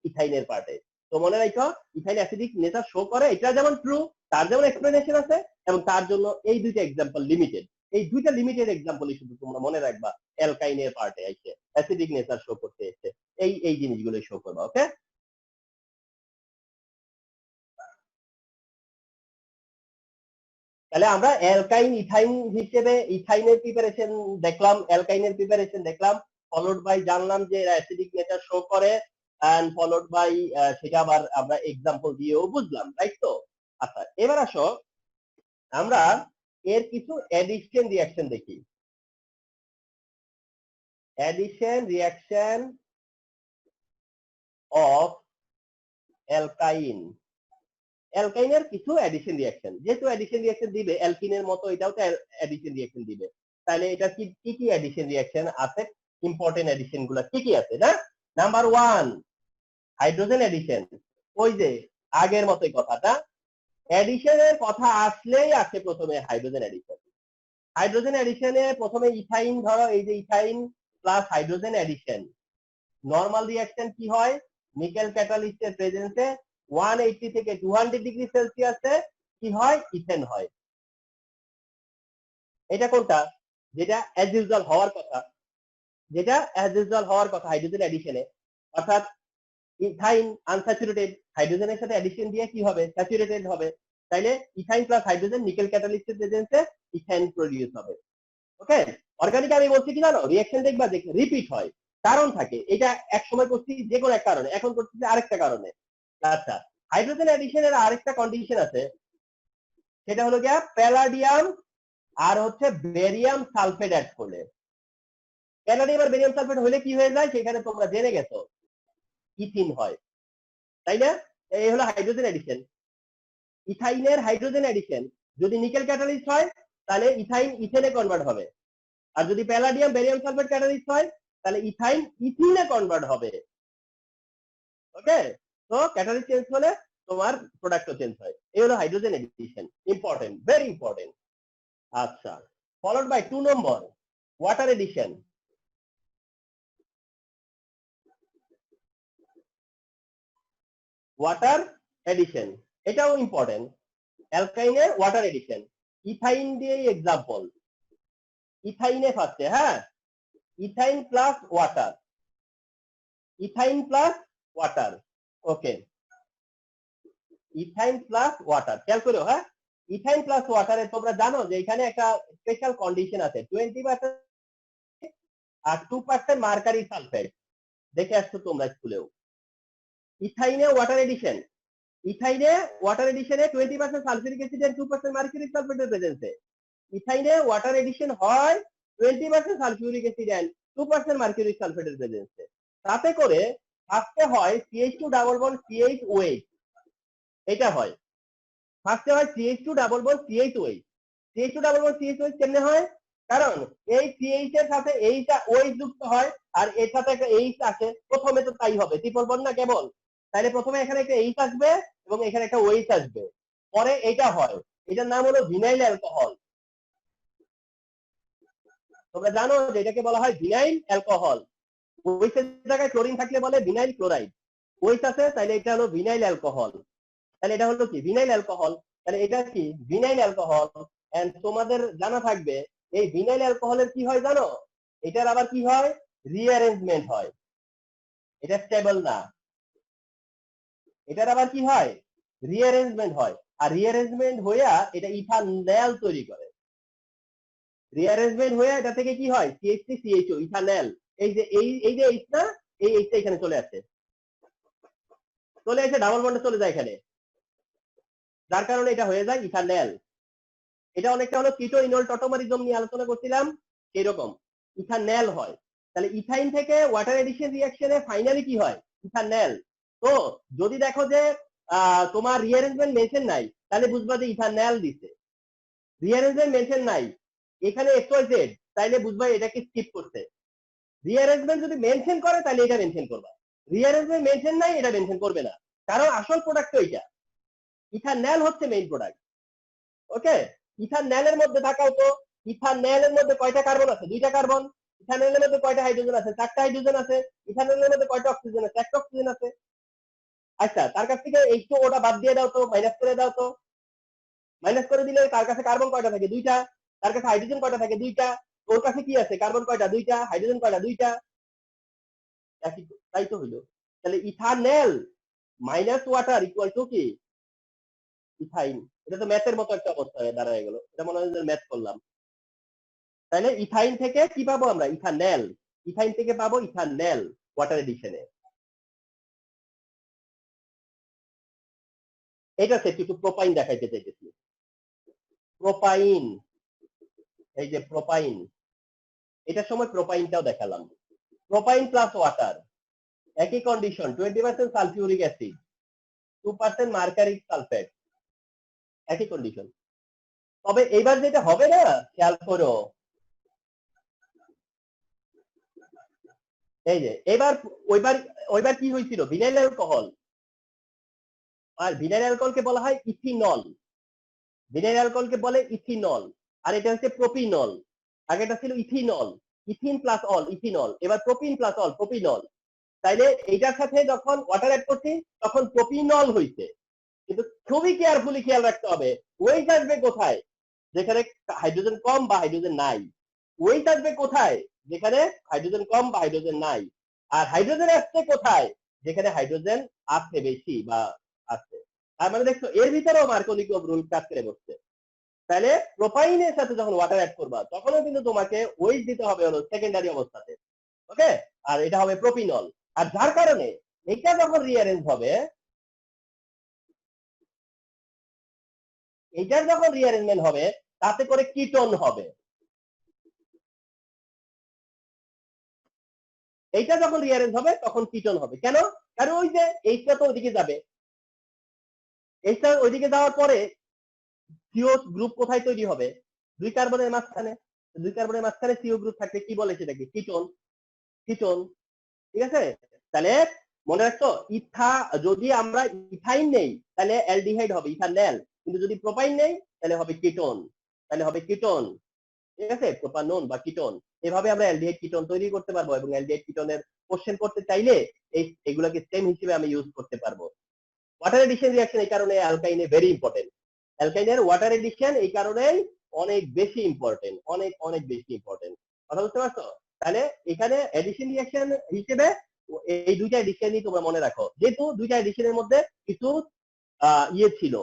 ইথাইনের পার্টে। তো মনে রাখো ইথাইন অ্যাসিডিক নেচার শো করে, এটা যেমন ট্রু, তার যেমন এক্সপ্লেনেশন আছে, এবং তার জন্য এই দুইটা এক্সাম্পল লিমিটেড। এই দুইটা লিমিটেড এক্সাম্পলই শুধু তোমরা মনে রাখবা অ্যালকাইনের পার্টে এসে অ্যাসিডিক নেচার শো করতে এসে এই জিনিসগুলো শো করবা। ওকে, তাহলে আমরা অ্যালকাইন ইথাইন হিসেবে ইথাইনের প্রিপারেশন দেখলাম, অ্যালকাইনের প্রিপারেশন দেখলাম, ফলোড বাই জানলাম যে অ্যাসিডিক নেচার শো করে, এন্ড ফলোড বাই সেটা আবার আমরা এক্সাম্পল দিয়েও বুঝলাম, রাইট? তো আচ্ছা, এবার আসো আমরা এর কিছু অ্যাডিশন রিঅ্যাকশন দেখি। Addition reaction of alkyne. অ্যালকাইনের কিছু অ্যাডিশন রিঅ্যাকশন, যেহেতু অ্যাডিশন রিঅ্যাকশন দিবে অ্যালকিনের মতো এটাও তো অ্যাডিশন রিঅ্যাকশন দিবে, তাহলে এটা কি কি অ্যাডিশন রিঅ্যাকশন আছে, ইম্পর্টেন্ট অ্যাডিশন গুলা কি কি আছে না? Number 1 hydrogen addition. ওই যে আগের মতোই কথাটা, অ্যাডিশনের কথা আসলেই আসে প্রথমে হাইড্রোজেন অ্যাডিশন। হাইড্রোজেন অ্যাডিশনে প্রথমে ইথাইন, ধরো এই যে ethyne plus hydrogen addition, normal reaction কি হয়, নিকেল ক্যাটালিস্টের প্রেজেন্সে 180 থেকে 200 ডিগ্রি সেলসিয়াসে কি হয়, ইথেন হয়। এটা কোনটা, যেটা অ্যাজ ইউজুয়াল হওয়ার কথা, যেটা অ্যাজ ইউজুয়াল হওয়ার কথা হাইড্রোজেন অ্যাডিশনে, অর্থাৎ ইথাইন আনস্যাচুরেটেড, হাইড্রোজেনের সাথে অ্যাডিশন দিয়ে কি হবে, স্যাচুরেটেড হবে। তাইলে ইথাইন প্লাস হাইড্রোজেন নিকেল ক্যাটালিস্টের প্রেজেন্সে ইথাইন প্রডিউস হবে। ওকে, অর্গানিক আমি বলছি কি জানো, রিঅ্যাকশন দেখবা যে রিপিট হয়, কারণ থাকে। এটা এক সময় করছি যে কোনো এক কারণে, এখন করছি আরেকটা কারণে। আচ্ছা, হাইড্রোজেন অ্যাডিশনের আরেকটা কন্ডিশন আছে, সেটা হলো গিয়া প্যালাডিয়াম আর হচ্ছে বেরিয়াম সালফেট অ্যাড করলে। প্যালাডিয়াম আর বেরিয়াম সালফেট হলে কি হয়ে যায়, সেখানে তোমরা জেনে গেছো ইথিন হয়, তাই না? এই হলো হাইড্রোজেন অ্যাডিশন। ইথাইনের হাইড্রোজেন অ্যাডিশন যদি নিকেল ক্যাটালিস্ট হয়, তাহলে ইথাইন ইথেনে কনভার্ট হবে, আর যদি প্যালাডিয়াম বেরিয়াম সালফেট ক্যাটালিস্ট হয়, তাহলে ইথাইন ইথিনে কনভার্ট হবে। ওকে, তো ক্যাটালিস্ট চেঞ্জ হলে তোমার প্রোডাক্টও চেঞ্জ হয়। এই হলো hydrogen addition, important, very important. আচ্ছা, followed by 2 number water addition. Water addition এটাও ইম্পর্টেন্ট, অ্যালকাইনের ওয়াটার এডিশন। ইথাইন দিয়ে এক্সাম্পল, ইথাইনে ফার্স্টে, হ্যাঁ, ethyne plus water, ethyne plus water. Okay, ethyne plus water, খেয়াল করো, হ্যাঁ, ইথাইন প্লাস ওয়াটারে তোমরা জানো যে এখানে একটা স্পেশাল কন্ডিশন আছে, 20% আর 2% মার্কারি সালফেট, দেখে আসছো তোমরা স্কুলেও। ইথাইনে ওয়াটার এডিশন, ইথাইনে ওয়াটার এডিশনে 20% সালফিউরিক অ্যাসিড এন্ড 2% মার্কারি সালফেটের প্রেজেন্সে ইথাইনে ওয়াটার এডিশন হয় 20% সালফিউরিক অ্যাসিড এন্ড 2% মার্কারি সালফেটের প্রেজেন্সে। তাতে করে ফার্স্টে হয় CH2 double bond CH OH, এটা হয় ফার্স্টে হয় CH2 double bond CH OH। CH2 double bond CH OH কেমনে হয়, কারণ এই CH এর সাথে এইটা OH যুক্ত হয়, আর এর সাথে একটা H আসে, প্রথমে তো তাই হবে, ট্রিপল বন্ড না কেবল, তাহলে প্রথমে এখানে একটা H আসবে এবং এখানে একটা OH আসবে, পরে এটা হয়, এটার নাম হলো ভিনাইল অ্যালকোহল। তোমরা জানো যে এটাকে বলা হয় ভিনাইল অ্যালকোহল। OH এর জায়গায় ক্লোরিন থাকলে বলে ভিনাইল ক্লোরাইড, OH আছে, তাহলে এটা হলো ভিনাইল অ্যালকোহল। তাহলে এটা হলো কি, ভিনাইল অ্যালকোহল। তাহলে এটা কি, ভিনাইল অ্যালকোহল। এন্ড তোমাদের জানা থাকবে এই ভিনাইল অ্যালকোহলের কি হয় জানো, এটার আবার কি হয়, রিঅ্যারেঞ্জমেন্ট হয়, এটা স্টেবল না। এটার আবার কি হয়, রিঅ্যারেঞ্জমেন্ট হয়, আর রিঅ্যারেঞ্জমেন্ট হইয়া এটা ইথানল তৈরি করে। রিঅ্যারেঞ্জমেন্ট হয়ে এটা থেকে কি হয়, CH3 CHO ইথানল। এই যে এইচ না, এই এইচটা এখানে চলে আসে, চলে এসে ডাবল বন্ডে চলে যায় এখানে, যার কারণে এটা হয়ে যায় ইথানল। এটা অনেকটা হলো কিটো ইনল টটোমারিজম নিয়ে আলোচনা করছিলাম, সেই রকম ইথানল হয়। তাহলে ইথাইন থেকে ওয়াটার এডিশন রিঅ্যাকশনে ফাইনালি কি হয়, ইথানল। তো যদি দেখো যে তোমার রিঅ্যারেঞ্জমেন্ট মেনশন নাই, তাহলে বুঝবা যে ইথানল দিছে। রিঅ্যারেঞ্জমেন্ট মেনশন নাই, এখানে XYZ, তাইলে বুঝবা এটাকে স্কিপ করতে। রিঅ্যারেঞ্জমেন্ট যদি মেনশন করে তাহলে এটা মেনশন করবা, রিঅ্যারেঞ্জমেন্ট মেনশন নাই এটা মেনশন করবে না, কারণ আসল প্রোডাক্ট তো এটা, ইথানল হচ্ছে মেইন প্রোডাক্ট। ওকে, ইথানলের মধ্যে থাকাও তো, ইথানলের মধ্যে কয়টা কার্বন আছে, 2টা কার্বন। ইথানলের মধ্যে কয়টা হাইড্রোজেন আছে, 4টা হাইড্রোজেন আছে। ইথানলের মধ্যে কয়টা অক্সিজেন আছে, 1টা অক্সিজেন আছে। আচ্ছা, তার কাছ থেকে H2O বাদ দিয়ে দাও তো, মাইনাস করে দাও তো। মাইনাস করে দিলে তার কাছে কার্বন কয়টা থাকে, 2টা। তার কাছে হাইড্রোজেন কয়টা থাকে, 2টা। ওর কাছে কি আছে, কার্বন কয়টা, 2টা। হাইড্রোজেন কয়টা, 2টা। একই তো, তাই তো হইলো। তাহলে ethanol minus water equal to কি, ইথাইন। এটা তো ম্যাথের মতো একটা অবস্থা হয়ে দাঁড়ায় গেল, এটা মনে হয় ম্যাথ করলাম। তাহলে ইথাইন থেকে কি পাবো আমরা, ইথানল। ইথাইন থেকে পাবো ইথানল ওয়াটার এডিশনে। এটা সে কিছু প্রোপাইন দেখাইতে চাইতেছি। প্রোপাইন, এই যে প্রোপাইন, এটার সময় প্রোপাইনটাও দেখালাম। প্রোপাইন প্লাস ওয়াটার, একই কন্ডিশন, 20% সালফিউরিক অ্যাসিড, 2% মার্কারিক সালফেট, একই কন্ডিশন। তবে এইবার যেটা হবে না, খেয়াল করো, এই যে এবার ওইবার কি হয়েছিল, ভিনাইল অ্যালকোহল, আর ভিনাইল অ্যালকোহলকে বলা হয় ইথিনল। ভিনাইল অ্যালকোহলকে বলে ইথিনল, আর এটা হচ্ছে প্রোপিনল। আগেটা ছিল ইথিনল, ইথিন প্লাস অল ইথিনল, এবার প্রোপিন প্লাস অল প্রোপিনল। তাইলে এইটার সাথে যখন ওয়াটার অ্যাড করছি তখন প্রোপিনল হইছে। কিন্তু খুবই কেয়ারফুলি খেয়াল রাখতে হবে, ওয়েট আসবে কোথায়, যেখানে হাইড্রোজেন কম বা হাইড্রোজেন নাই। ওয়েট আসবে কোথায়, যেখানে হাইড্রোজেন কম বা হাইড্রোজেন নাই। আর হাইড্রোজেন আসছে কোথায়, যেখানে হাইড্রোজেন আছে বেশি বা আছে। তার মানে দেখছো এর ভিতরেও মার্কোনিক রুল কাজ করে বসছে। তাহলে প্রোপাইনের সাথে যখন ওয়াটার অ্যাড করবা তখনও কিন্তু তোমাকে ওয়েট দিতে হবে হলো সেকেন্ডারি অবস্থাতে। ওকে, আর এটা হবে প্রোপিনল। আর যার কারণে এটা যখন রিঅ্যারেঞ্জ হবে, এইটার যখন রিঅ্যারেঞ্জমেন্ট হবে তাতে করে কিটোন হবে। এইটা যখন রিঅ্যারেঞ্জ হবে তখন কিটোন হবে। কেন, কারণ ওই যে এইটা তো ওইদিকে যাবে, এইটা ওইদিকে যাওয়ার পরে সিও গ্রুপ কোথায় তৈরি হবে, 2 কার্বনের মাঝখানে। 2 কার্বনের মাঝখানে সিও গ্রুপ থাকলে কি বলে সেটাকে, কিটোন। কিটোন, ঠিক আছে। তাহলে মনে রাখতো, যদি আমরা ইথাইন নেই তাহলে অ্যালডিহাইড হবে ইথানল, কিন্তু যদি প্রোপাইন নেই তাহলে হবে কিটোন। তাহলে হবে কিটোন, ঠিক আছে, প্রোপানন বা কিটোন। এভাবে আমরা অ্যালডিহাইড কিটোন তৈরি করতে পারবো, এবং অ্যালডিহাইড কিটোনের কোশ্চেন করতে চাইলে এগুলোকে সেম হিসেবে আমি ইউজ করতে পারবো। ওয়াটার এডিশন রিঅ্যাকশন এই কারণে অ্যালকাইনে ভেরি ইম্পর্টেন্ট। অ্যালকাইনের ওয়াটার এডিশন এই কারণেই অনেক বেশি ইম্পর্টেন্ট, অনেক অনেক বেশি ইম্পর্টেন্ট। কথা বুঝতে পারছো? তাহলে এখানে এডিশন রিঅ্যাকশন হিসেবে এই 2টা এডিশনই তোমরা মনে রাখো, যেহেতু 2টা এডিশনের মধ্যে কিছু ইয়ে ছিল,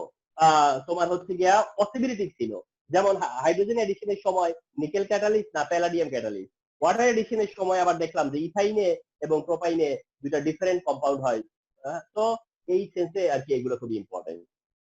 তোমার হচ্ছে গিয়া পসিবিলিটি ছিল। যেমন হাইড্রোজেন এডিশনের সময় নিকেল ক্যাটালিস্ট না প্যালাডিয়াম ক্যাটালিস্ট। ওয়াটার এডিশনের সময় আবার দেখলাম যে ইথাইনে এবং প্রোপাইনে 2টা ডিফারেন্ট কম্পাউন্ড হয়। তো এই সেন্সে আর কি এগুলো খুবই ইম্পর্টেন্ট।